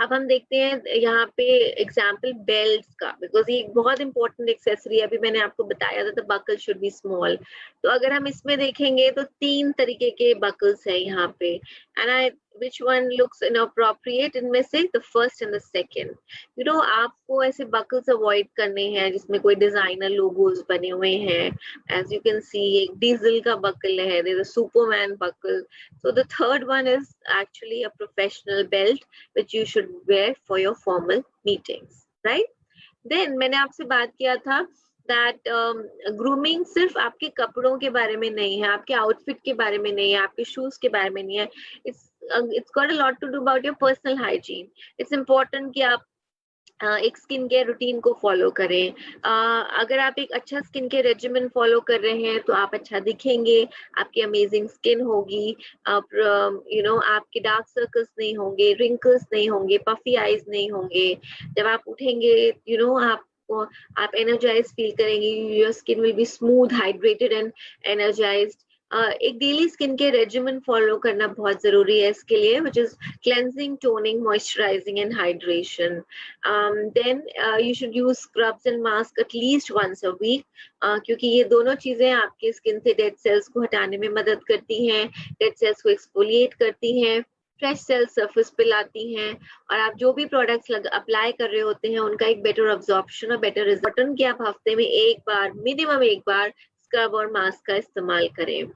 अब हम देखते हैं यहाँ पे एग्जाम्पल बेल्ट्स का, बिकॉज ये एक बहुत इंपॉर्टेंट एक्सेसरी है. अभी मैंने आपको बताया था बकल शुड बी स्मॉल. तो अगर हम इसमें देखेंगे तो 3 तरीके के बकल्स हैं यहाँ पे. And I which one looks inappropriate इनमें से the first and the second. You know, आपको ऐसे buckles avoid करने हैं जिसमें कोई designer logos बने हुए हैं. As you can see, एक diesel का buckle है, there's a Superman buckle. So the third one is actually a professional belt which you should wear for your formal meetings, right? Then मैंने आपसे बात किया था that grooming सिर्फ आपके कपड़ों के बारे में नहीं है, आपके आउटफिट के बारे में नहीं है, आपके शूज के बारे में नहीं है. It's got a lot to do about your personal hygiene. It's important कि आप एक स्किन केयर रूटीन को फॉलो करें. अगर आप एक अच्छा स्किन केयर रेजिमेंट फॉलो कर रहे हैं तो आप अच्छा दिखेंगे, आपकी अमेजिंग स्किन होगी, आप आपके डार्क सर्कल्स नहीं होंगे, रिंकल्स नहीं होंगे, पफी आईज नहीं होंगे. जब आप उठेंगे आप एनर्जाइज फील करेंगे. Your skin will be smooth, hydrated and energised. एक daily skin care regiment follow करना बहुत जरूरी है इसके लिए, which is cleansing, toning, moisturizing and hydration. Then you should use scrubs and mask at least once a week, क्योंकि ये दोनों चीजें आपके स्किन से डेड सेल्स को हटाने में मदद करती हैं, डेड सेल्स को एक्सफोलिएट करती हैं, फ्रेश सेल सरफेस पे लाती हैं, और आप जो भी प्रोडक्ट्स अप्लाई कर रहे होते हैं उनका एक बेटर अब्जॉर्प्शन और बेटर रिजल्ट कि आप हफ्ते में एक बार, मिनिमम एक बार स्क्रब और मास्क का इस्तेमाल करें.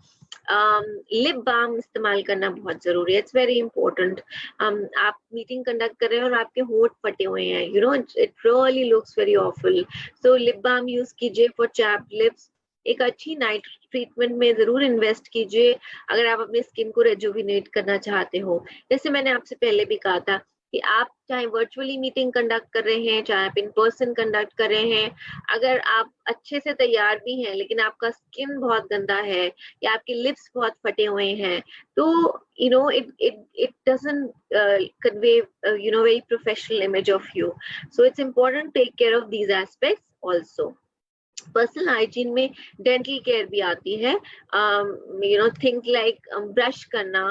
लिप बाम इस्तेमाल करना बहुत जरूरी है. It's very important. आप मीटिंग कंडक्ट कर रहे हैं और आपके होंठ फटे हुए हैं, it really looks very awful. So lip balm use कीजिए फॉर चैप्ड लिप्स. एक अच्छी नाइट ट्रीटमेंट में जरूर इन्वेस्ट कीजिए अगर आप अपनी स्किन को रेजुविनेट करना चाहते हो. जैसे मैंने आपसे पहले भी कहा था कि आप चाहे वर्चुअली मीटिंग कंडक्ट कर रहे हैं, चाहे आप इन पर्सन कंडक्ट कर रहे हैं, अगर आप अच्छे से तैयार भी हैं लेकिन आपका स्किन बहुत गंदा है या आपके लिप्स बहुत फटे हुए हैं, तो it doesn't convey very professional image of you. So it's important to take care of these aspects also. Personal hygiene में डेंटल केयर भी आती है. थिंक लाइक ब्रश करना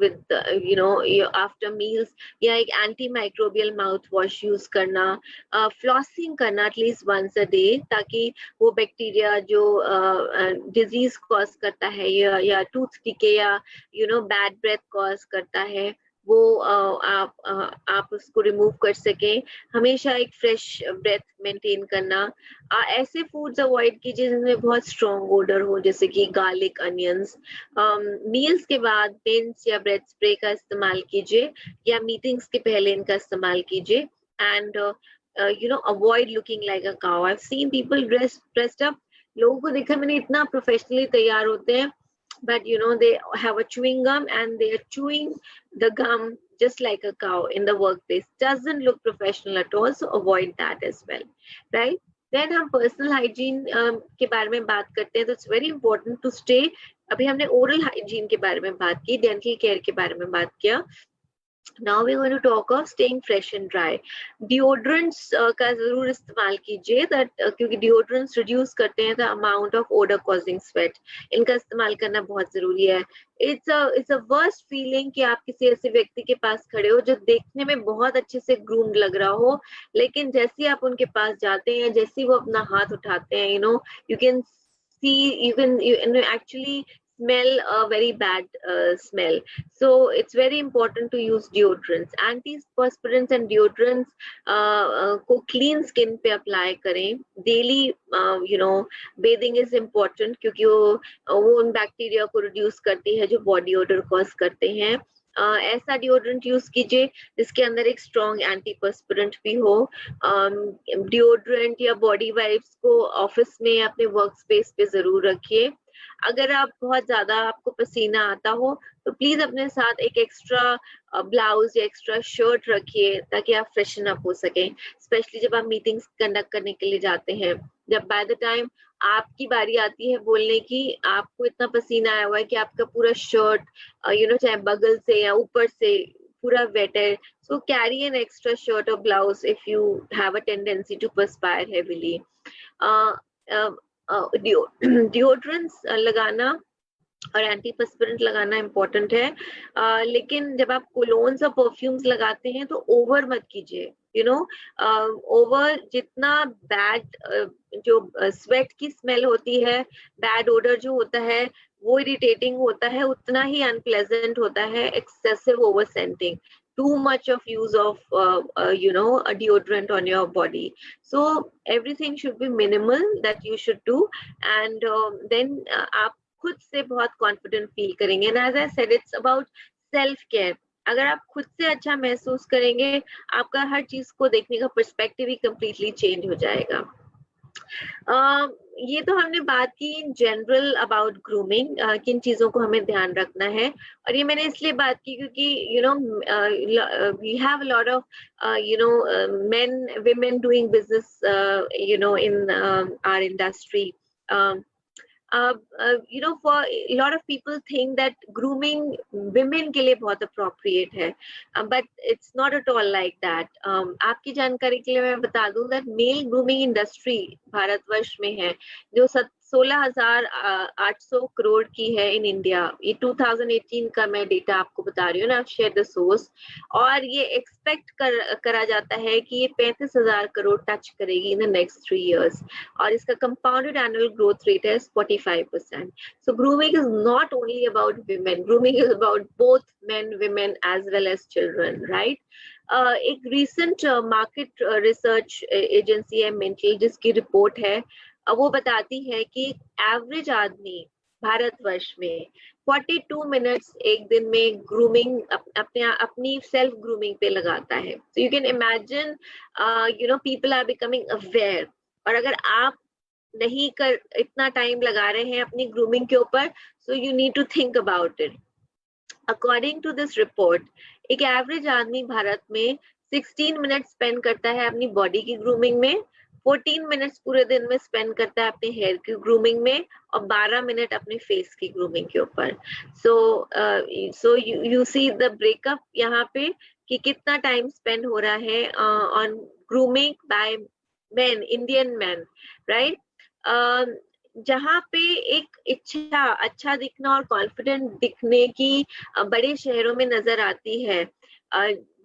विद आफ्टर मील्स, या एक anti microbial mouth wash use करना, flossing करना at least once a day, ताकि वो बैक्टीरिया जो डिजीज कॉज करता है या टूथ डिके या बैड ब्रेथ कॉज करता है, वो आप उसको रिमूव कर सकें. हमेशा एक फ्रेश ब्रेथ मेंटेन करना. ऐसे फूड्स अवॉइड कीजिए जिनमें बहुत स्ट्रॉन्ग ओडर हो, जैसे कि गार्लिक, अनियंस. मील्स के बाद पेंट्स या ब्रेथ स्प्रे का इस्तेमाल कीजिए, या मीटिंग्स के पहले इनका इस्तेमाल कीजिए. And avoid looking like a cow. I have seen people dressed up. लोगों को देखा मैंने इतना प्रोफेशनली तैयार होते हैं, but they have a chewing gum and they are chewing the gum just like a cow in the workplace. Doesn't look professional at all, so avoid that as well, right? Then हम personal hygiene के बारे में बात करते हैं, तो it's very important to stay. अभी हमने oral hygiene के बारे में बात की, dental care के बारे में बात किया. Now we're going to talk of staying fresh and dry. Deodorants का जरूर इस्तेमाल कीजिए, क्योंकि deodorants reduce करते हैं the amount of odor causing sweat. इनका इस्तेमाल करना बहुत जरूरी है. It's a worst feeling कि आप किसी ऐसे व्यक्ति के पास खड़े हो जो देखने में बहुत अच्छे से groomed लग रहा हो, लेकिन जैसे ही आप उनके पास जाते हैं, जैसे ही वो अपना हाथ उठाते हैं, you can see, you can actually smell a very bad smell. So it's very important to use deodorants. Antiperspirants and deodorants को clean skin पे apply करें. Daily bathing is important, क्योंकि वो उन बैक्टीरिया को reduce करती है जो body odor cause करते हैं. ऐसा डिओड्रेंट यूज कीजिए जिसके अंदर एक स्ट्रॉन्ग एंटीपर्स्पिरेंट भी हो. डिओड्रेंट या बॉडी वाइप्स को ऑफिस में अपने वर्क स्पेस पे जरूर रखिए. अगर आप बहुत ज्यादा आपको पसीना आता हो तो प्लीज अपने साथ एक एक्स्ट्रा ब्लाउज या एक्स्ट्रा शर्ट रखिए ताकि आप फ्रेशन अप हो सकें, स्पेशली जब आप मीटिंग्स कंडक्ट करने के लिए जाते हैं. जब बाय द टाइम आपकी बारी आती है बोलने की, आपको इतना पसीना आया हुआ है कि आपका पूरा शर्ट चाहे बगल से या ऊपर से पूरा वेट है. So carry an extra shirt or blouse if you have a tendency to perspire heavily. Deodorants लगाना और एंटीपर्स्पिरेंट लगाना इम्पोर्टेंट है। लेकिन जब आप कोलोन्स और परफ्यूम्स लगाते हैं तो ओवर मत कीजिए, यू नो। ओवर जितना बैड जो स्वेट की स्मेल होती है, बैड ओडर जो होता है वो इरिटेटिंग होता है, उतना ही अनप्लेजेंट होता है excessive over scenting, too much of use of a deodorant on your body. So everything should be minimal that you should do, and then आप खुद से बहुत कॉन्फिडेंट फील करेंगे। And as I said, it's about self care. अगर आप खुद से अच्छा महसूस करेंगे, आपका हर चीज को देखने का पर्सपेक्टिव ही कंप्लीटली चेंज हो जाएगा। ये तो हमने बात की इन जनरल अबाउट ग्रूमिंग, किन चीजों को हमें ध्यान रखना है। और ये मैंने इसलिए बात की क्योंकि we have a lot of men women doing business in our industry. For a lot of people think that grooming women के लिए बहुत appropriate है, but it's not at all like that. आपकी जानकारी के लिए मैं बता दूं that male grooming industry Bharatvarsh में है जो 16,800 करोड़ की है इन इंडिया। ये 2018 का मैं डेटा आपको बता रही हूँ ना, शेयर द सोर्स। और ये एक्सपेक्ट करा जाता है कि ये 35,000 करोड़ टच करेगी इन द नेक्स्ट 3 years, और इसका कंपाउंडेड एनुअल ग्रोथ रेट है 45%. So grooming is not only about women, grooming is about both men, women as well as children, right? एक recent market research agency है mental, जिसकी report है, वो बताती है कि एवरेज आदमी भारतवर्ष में 42 मिनट्स एक दिन में ग्रूमिंग अपनी सेल्फ ग्रूमिंग पे लगाता है। So you can imagine people are becoming aware. और अगर आप नहीं कर इतना टाइम लगा रहे हैं अपनी ग्रूमिंग के ऊपर, so you need to think about it. According to this report, एक एवरेज आदमी भारत में 16 मिनट स्पेंड करता है अपनी बॉडी की ग्रूमिंग में, 14 मिनट्स पूरे दिन में स्पेंड करता है अपने हेयर की ग्रूमिंग में, और 12 मिनट अपने फेस की ग्रूमिंग के ऊपर। So you see the breakup यहाँ पे कि कितना टाइम स्पेंड हो रहा है on grooming by men, Indian men, right? जहाँ पे एक इच्छा अच्छा दिखना और कॉन्फिडेंट दिखने की बड़े शहरों में नजर आती है,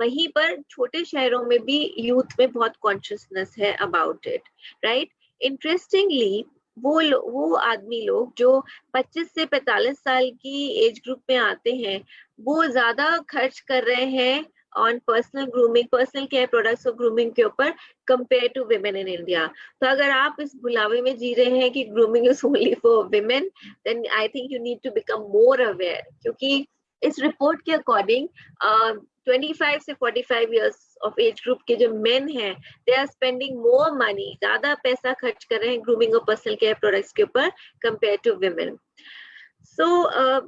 वहीं पर छोटे शहरों में भी यूथ में बहुत कॉन्शियसनेस है अबाउट इट, राइट? इंटरेस्टिंगली वो आदमी लोग जो 25 से 45 साल की एज ग्रुप में आते हैं, वो ज्यादा खर्च कर रहे हैं on personal grooming, personal care products और ग्रूमिंग के ऊपर compare to women in India. तो अगर आप इस बुलावे में जी रहे हैं कि grooming is only for women, then I think you need to become more aware, क्योंकि इस रिपोर्ट के अकॉर्डिंग 25 से 45 इयर्स ऑफ एज ग्रुप के जो मेन हैं, they are spending more money, ज्यादा पैसा खर्च कर रहे हैं ग्रूमिंग और पर्सनल केयर प्रोडक्ट्स के ऊपर compare to women. So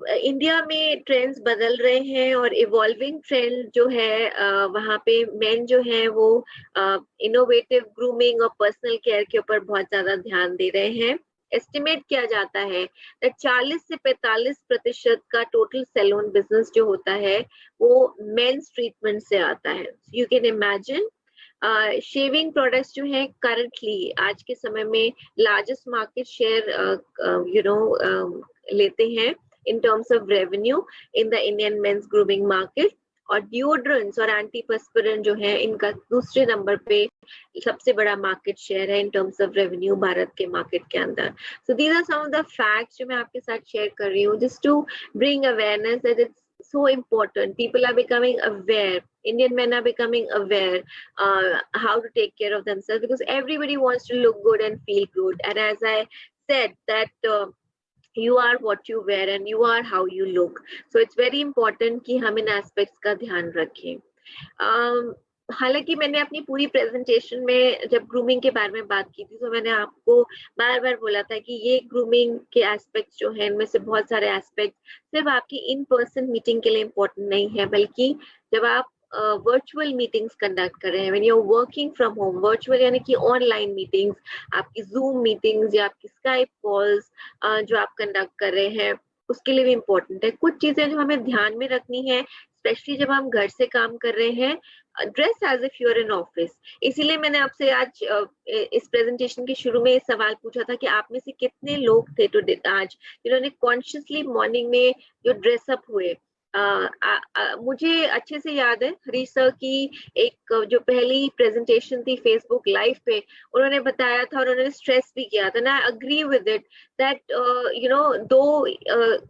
India में ट्रेंड्स बदल रहे हैं, और इवॉल्विंग ट्रेंड जो है वहाँ पे मेन जो है वो इनोवेटिव ग्रूमिंग और पर्सनल केयर के ऊपर बहुत ज्यादा ध्यान दे रहे हैं। एस्टिमेट किया जाता है कि 40 से 45% का टोटल सैलून बिजनेस जो होता है वो मेंस ट्रीटमेंट से आता है। You can imagine shaving products जो है करंटली आज के समय में लार्जेस्ट मार्केट शेयर लेते हैं इन terms of revenue in the Indian mains grooming market. और डिओड्रेंट्स और एंटीपर्स्पिरेंट जो है इनका दूसरे नंबर पे सबसे बड़ा मार्केट शेयर है in terms of revenue Bharat के मार्केट के अंदर। So these are some of the facts जो मैं आपके साथ शेयर कर रही हूँ, just to bring awareness that it's so important. People are becoming aware. Indian men are becoming aware how to take care of themselves, because everybody wants to look good and feel good. And as I said that you are what you wear and you are how you look. So it's very important कि हम इन aspects का ध्यान रखें। हालांकि मैंने अपनी पूरी presentation में जब ग्रूमिंग के बारे में बात की थी, तो मैंने आपको बार बार बोला था कि ये ग्रूमिंग के एस्पेक्ट्स जो हैं, इनमें से बहुत सारे एस्पेक्ट सिर्फ आपकी इन पर्सन मीटिंग के लिए इम्पोर्टेंट नहीं है, बल्कि जब आप वर्चुअल मीटिंग्स कंडक्ट कर रहे हैं, when you are working from home, virtual यानी कि ऑनलाइन मीटिंग्स, आपकी जूम मीटिंग्स या आपकी स्काइप कॉल्स जो आप कंडक्ट कर रहे हैं, उसके लिए भी इम्पोर्टेंट है। कुछ चीजें जो हमें ध्यान में रखनी है, स्पेशली जब हम घर से काम कर रहे हैं, dress as if you are in office. इसीलिए मैंने आपसे आज इस प्रेजेंटेशन के शुरू में सवाल पूछा था कि आप में से कितने लोग थे टुडे आज जिन्होंने कॉन्शियसली मॉर्निंग में जो ड्रेसअप हुए। मुझे अच्छे से याद है हरीश सर की एक जो पहली प्रेजेंटेशन थी फेसबुक लाइव पे, उन्होंने बताया था और उन्होंने स्ट्रेस भी किया था ना, I agree with it that दो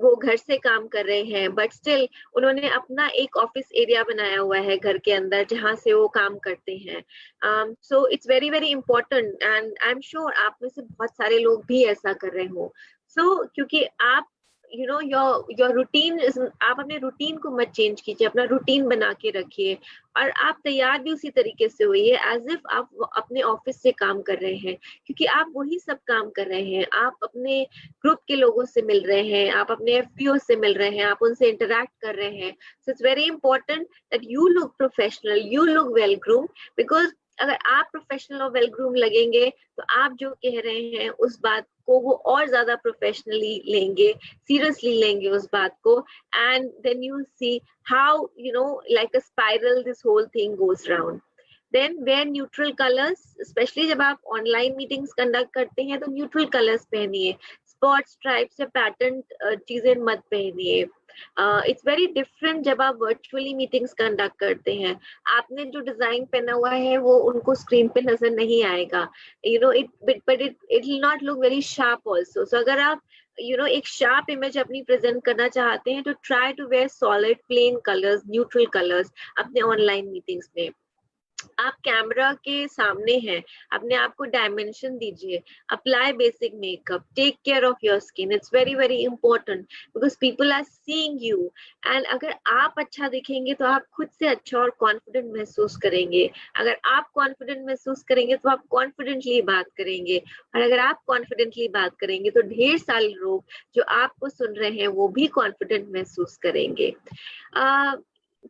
वो घर से काम कर रहे हैं बट स्टिल उन्होंने अपना एक ऑफिस एरिया बनाया हुआ है घर के अंदर जहां से वो काम करते हैं। सो it's very very important and I am sure आप में से बहुत सारे लोग भी ऐसा कर रहे हो। सो क्योंकि आप योर रूटीन, आप अपने रूटीन को मत चेंज कीजिए, अपना रूटीन बना के रखिए और आप तैयार भी उसी तरीके से होइए एज इफ आप अपने ऑफिस से काम कर रहे हैं, क्योंकि आप वही सब काम कर रहे हैं। आप अपने ग्रुप के लोगों से मिल रहे हैं, आप अपने एफपीओ से मिल रहे हैं, आप उनसे इंटरेक्ट कर रहे हैं। सो it's very important that you look professional, you look well groomed, because अगर आप प्रोफेशनल और वेल ग्रूम लगेंगे तो आप जो कह रहे हैं उस बात को वो और ज्यादा प्रोफेशनली लेंगे, सीरियसली लेंगे उस बात को, and then you see how like a spiral this whole thing goes round. Then wear neutral colors, especially जब आप ऑनलाइन मीटिंग्स कंडक्ट करते हैं तो न्यूट्रल कलर्स पहनिए, स्पॉट स्ट्राइप्स या पैटर्न चीजें मत पहनिए। इट्स वेरी डिफरेंट जब आप वर्चुअली मीटिंग्स कंडक्ट करते हैं, आपने जो डिजाइन पहना हुआ है वो उनको स्क्रीन पे नजर नहीं आएगा, it will not look very sharp also. So अगर आप एक शार्प इमेज अपनी प्रेजेंट करना चाहते हैं तो try to wear solid plain colours, neutral colours अपने ऑनलाइन मीटिंग्स में। आप कैमरा के सामने हैं, अपने आप को डायमेंशन दीजिए, apply basic makeup, take care of your skin, it's very very important because people are seeing you. And अगर आप अच्छा दिखेंगे तो आप खुद से अच्छा और कॉन्फिडेंट महसूस करेंगे, अगर आप कॉन्फिडेंट महसूस करेंगे तो आप कॉन्फिडेंटली बात करेंगे, और अगर आप कॉन्फिडेंटली बात करेंगे तो ढेर सारे लोग जो आपको सुन रहे हैं वो भी कॉन्फिडेंट महसूस करेंगे।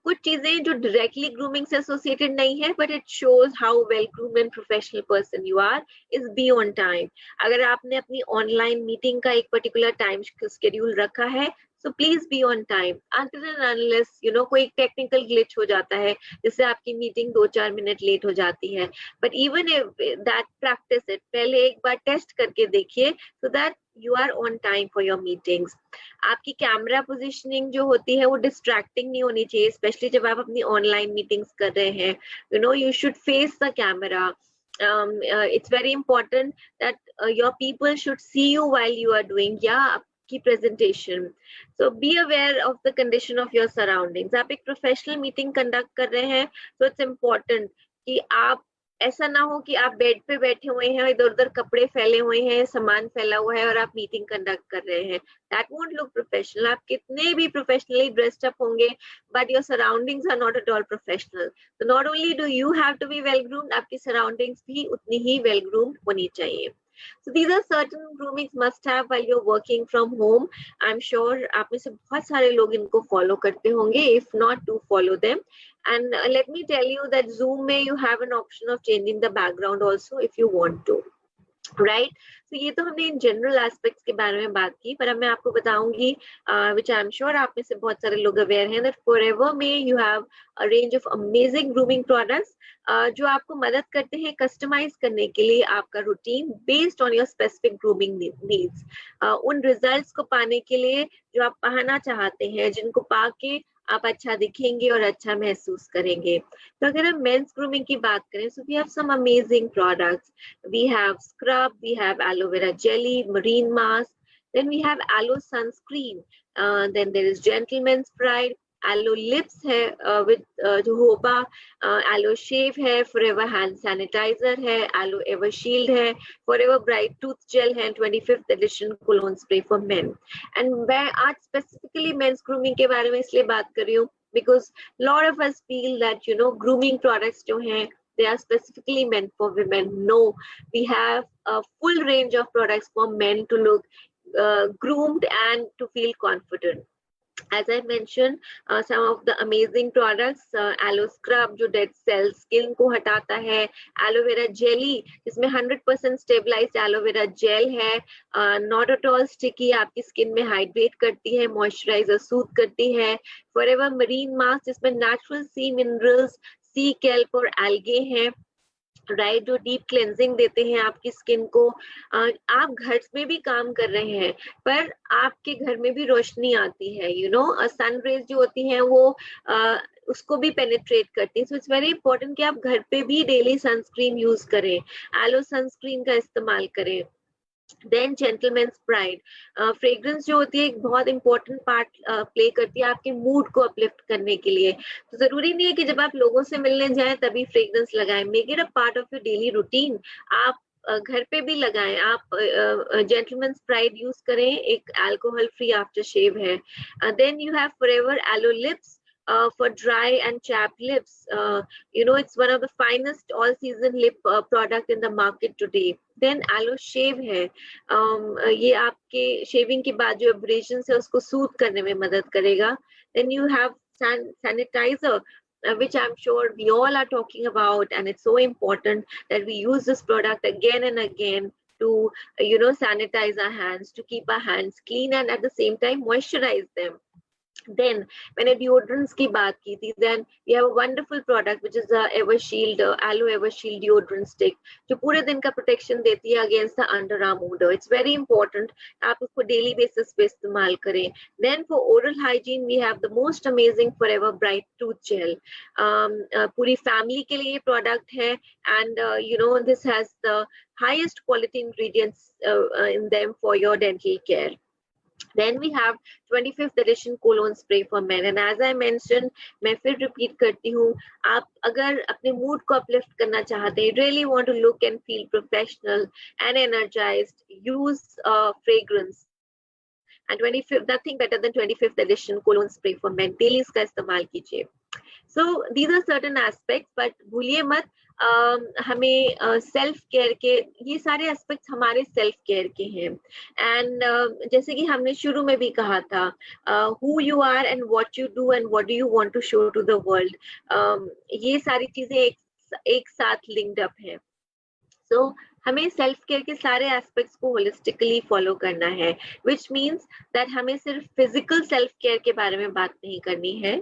कुछ चीजें जो डायरेक्टली ग्रूमिंग से एसोसिएटेड नहीं है but it shows how well groomed and professional person you are is be on time. अगर आपने अपनी ऑनलाइन मीटिंग का एक पर्टिकुलर टाइम शेड्यूल रखा है so please be on time until and unless कोई टेक्निकल ग्लिच हो जाता है जिससे आपकी मीटिंग 2-4 मिनट लेट हो जाती है, but even that practice it, पहले एक बार टेस्ट करके देखिए so that you are on time for your meetings. आपकी कैमरा पोजीशनिंग जो होती है वो डिस्ट्रैक्टिंग नहीं होनी चाहिए, स्पेशली जब आप अपनी ऑनलाइन मीटिंग्स कर रहे हैं। You should face the camera. It's very important that your people should see you while you are doing की presentation. So be aware of the condition of your surroundings. आप एक professional meeting conduct कर रहे हैं तो it's important कि आप ऐसा ना हो कि आप बेड पे बैठे हुए हैं, इधर उधर कपड़े फैले हुए हैं, सामान फैला हुआ है और आप मीटिंग कंडक्ट कर रहे हैं। That won't look professional. आप कितने भी प्रोफेशनली ड्रेस्ड अप होंगे but your surroundings are not at all professional. So not only do you have to be well groomed, आपकी surroundings भी उतनी ही well groomed होनी चाहिए। So these are certain groomings must have while you're working from home. I'm sure आप में से बहुत सारे लोग इनको follow करते होंगे. If not, do follow them. And let me tell you that Zoom में you have an option of changing the background also if you want to. Right, तो ये तो हमने इन जनरल एस्पेक्ट्स के बारे में बात की, पर अब मैं आपको बताऊंगी विच आई एम श्योर आप में से बहुत सारे लोग अवेयर हैं दैट फॉरएवर में you have a range of amazing grooming products जो आपको मदद करते हैं कस्टमाइज करने के लिए आपका routine based on your specific grooming needs, उन रिजल्ट्स को पाने के लिए जो आप पाना चाहते हैं, जिनको पाके आप अच्छा दिखेंगे और अच्छा महसूस करेंगे। तो अगर हम मेंस ग्रूमिंग की बात करें, so we have some amazing products. We have scrub, we have aloe vera jelly, marine mask, then we have aloe sunscreen, then there is gentleman's pride, aloe lips है with jojoba, aloe shave है, forever hand sanitizer है, aloe ever shield है, forever bright tooth gel है, 25th edition cologne spray for men. And मैं आज specifically men's grooming के बारे में इसलिए बात कर रही हूँ because lot of us feel that grooming products जो हैं they are specifically meant for women. No, we have a full range of products for men to look groomed and to feel confident. As I mentioned, some of the amazing products, aloe scrub जो dead cells skin को हटाता है, aloe vera jelly जिसमें 100% stabilized aloe vera gel है, not at all sticky, आपकी skin में hydrate करती है, moisturizer soothe करती है, forever marine mask जिसमें natural sea minerals, sea kelp और algae है, राइट, जो डीप क्लेंजिंग देते हैं आपकी स्किन को। आप घर में भी काम कर रहे हैं पर आपके घर में भी रोशनी आती है, यू नो, सन रेज जो होती हैं वो उसको भी पेनिट्रेट करती हैं। सो इट्स वेरी इंपॉर्टेंट कि आप घर पे भी डेली सनस्क्रीन यूज करें, एलो सनस्क्रीन का इस्तेमाल करें। देन जेंटलमैन्स प्राइड, फ्रेग्रेंस जो होती है एक बहुत इंपॉर्टेंट पार्ट प्ले करती है आपके मूड को अपलिफ्ट करने के लिए। तो जरूरी नहीं है कि जब आप लोगों से मिलने जाएं तभी फ्रेग्रेंस लगाएं, make it a part of your daily routine. आप घर पे भी लगाएं, आप जेंटलमैन्स प्राइड यूज करें, एक अल्कोहल फ्री आफ्टर शेव है। Then you have Forever aloe lips for dry and chapped lips. You know, it's one of the finest all season lip product in the market today. Then aloe shave है, ये आपके shaving के बाद जो abrasions है उसको soothe करने में मदद करेगा। Then you have sanitizer, which I'm sure we all are talking about, and it's so important that we use this product again and again to, you know, sanitize our hands, to keep our hands clean and at the same time moisturize them. Then मैंने deodorants की बात की थी, then we have a wonderful product which is the Evershield aloe Evershield deodorant stick जो पूरे दिन का protection देती है against the underarm odor. It's very important आप उसको daily basis पे इस्तेमाल करें। Then for oral hygiene we have the most amazing Forever Bright tooth gel. पूरी family के लिए product है, and you know, this has the highest quality ingredients in them for your dental care. Then we have 25th edition cologne spray for men, and as I mentioned, मैं फिर repeat करती हूँ, आप अगर अपने mood को uplift करना चाहते हैं, really want to look and feel professional and energized, use fragrance, and 25th, nothing better than 25th edition cologne spray for men, daily इसका इस्तेमाल कीजिए। So these are certain aspects, but भूलिए मत हमें सेल्फ केयर के ये सारे aspects हमारे सेल्फ केयर के हैं। एंड जैसे कि हमने शुरू में भी कहा था, who you are and what you do and what do you want to show to the world, ये सारी चीजें एक साथ लिंक्ड अप है। सो हमें सेल्फ केयर के सारे एस्पेक्ट्स को होलिस्टिकली फॉलो करना है, विच मीन्स दैट हमें सिर्फ फिजिकल सेल्फ केयर के बारे में बात नहीं करनी है।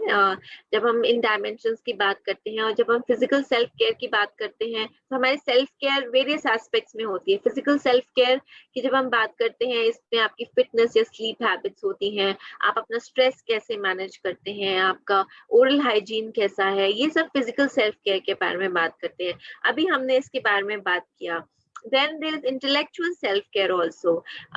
जब हम इन डायमेंशंस की बात करते हैं और जब हम फिजिकल सेल्फ केयर की बात करते हैं तो हमारे सेल्फ केयर वेरियस एस्पेक्ट्स में होती है। फिजिकल सेल्फ केयर की जब हम बात करते हैं, इसमें आपकी फिटनेस या स्लीप हैबिट्स होती हैं, आप अपना स्ट्रेस कैसे मैनेज करते हैं, आपका ओरल हाइजीन कैसा है, ये सब फिजिकल सेल्फ केयर के बारे में बात करते हैं। अभी हमने इसके बारे में बात किया। Then there is intellectual self care also.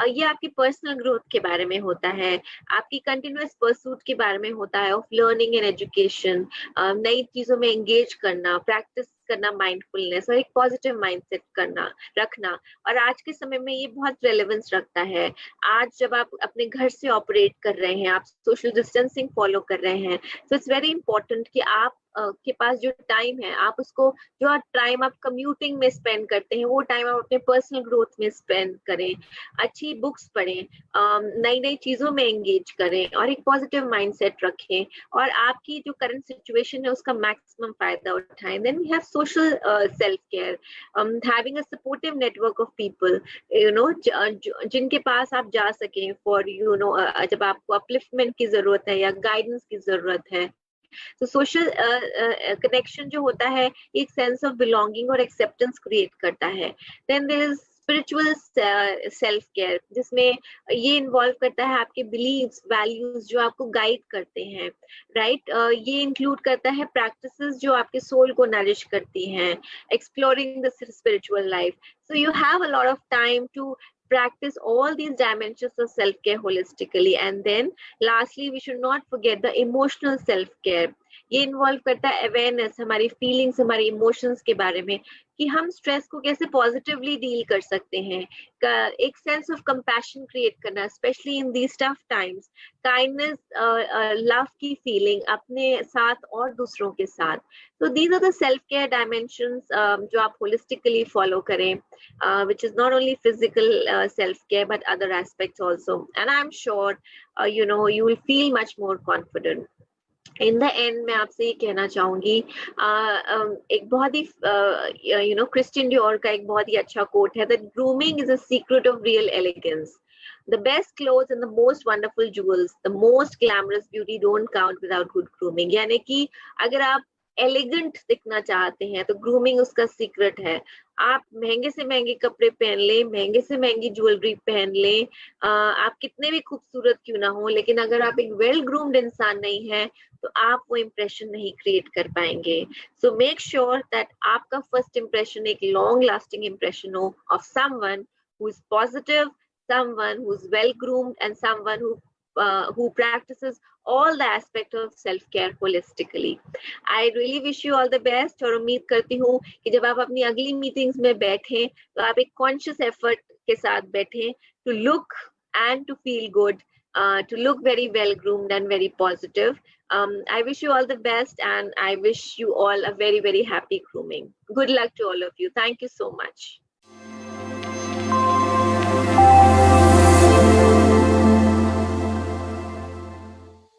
ये आपकी पर्सनल ग्रोथ के बारे में होता है, आपकी कंटिन्यूअस परसूट के बारे में होता है ऑफ लर्निंग एंड एजुकेशन, नई चीजों में एंगेज करना, प्रैक्टिस करना, माइंडफुलनेस और एक पॉजिटिव माइंडसेट करना रखना। और आज के समय में ये बहुत रेलेवेंस रखता है। आज जब आप अपने घर से ऑपरेट कर रहे हैं, आप सोशल डिस्टेंसिंग फॉलो कर रहे हैं, तो इट्स वेरी इंपॉर्टेंट कि आप के पास जो टाइम है, आप उसको, जो टाइम आप कम्यूटिंग में स्पेंड करते हैं, वो टाइम आप अपने पर्सनल ग्रोथ में स्पेंड करें, अच्छी बुक्स पढ़ें, नई नई चीजों में एंगेज करें और एक पॉजिटिव माइंडसेट रखें और आपकी जो करंट सिचुएशन है उसका मैक्सिमम फायदा उठाएं। Then we have social self care, having a supportive network of people, you know, जिनके पास आप जा सकें फॉर, यू नो, जब आपको अपलिफ्टमेंट की जरूरत है या गाइडेंस की जरूरत है। तो सोशल कनेक्शन जो होता है एक सेंस ऑफ बिलोंगिंग और एक्सेप्टेंस क्रिएट करता है। Then there is spiritual self care, जिसमें ये इन्वॉल्व करता है आपके बिलीव्स, वैल्यूज जो आपको गाइड करते हैं, राइट। ये इंक्लूड करता है प्रैक्टिसेस जो आपके सोल को नरिश करती हैं, exploring the spiritual life. So you have a lot of time to practice all these dimensions of self-care holistically. And then lastly, we should not forget the emotional self-care. ये involve करता है awareness, हमारी feelings, हमारी emotions के बारे में, कि हम स्ट्रेस को कैसे पॉजिटिवली डील कर सकते हैं, एक सेंस ऑफ कंपैशन क्रिएट करना, specially in these tough times, kindness, love की फीलिंग अपने साथ और दूसरों के साथ। तो these are the self care dimensions जो आप होलिस्टिकली फॉलो करें, which is not only physical self-care but other aspects also, and I'm sure you will feel much more confident. In the end मैं आपसे ये कहना चाहूंगी, एक बहुत ही क्रिस्टियन डियोर का एक बहुत ही अच्छा कोट है, that grooming is a secret of real elegance. The best clothes and the most wonderful jewels, the most glamorous beauty don't count without good grooming. यानी कि अगर आप एलिगेंट दिखना चाहते हैं तो ग्रूमिंग उसका सीक्रेट है. आप महंगे से महंगे कपड़े पहन लें, महंगे से महंगी ज्वेलरी पहन लें, आप कितने भी खूबसूरत क्यों ना हो, लेकिन अगर आप एक वेल ग्रूम्ड इंसान नहीं है तो आप वो इम्प्रेशन नहीं क्रिएट कर पाएंगे. सो मेक श्योर दैट आपका फर्स्ट इम्प्रेशन एक लॉन्ग लास्टिंग इम्प्रेशन हो of someone who is positive, someone who's well groomed, and someone who practices all the aspect of self care holistically. I really wish you all the best, और उम्मीद करती हूँ कि जब आप अपनी अगली मीटिंग्स में बैठें तो आप एक कॉन्शियस एफर्ट के साथ बैठें to look and to feel good, to look very well groomed and very positive. I wish you all the best, and I wish you all a very, very happy grooming. Good luck to all of you. Thank you so much.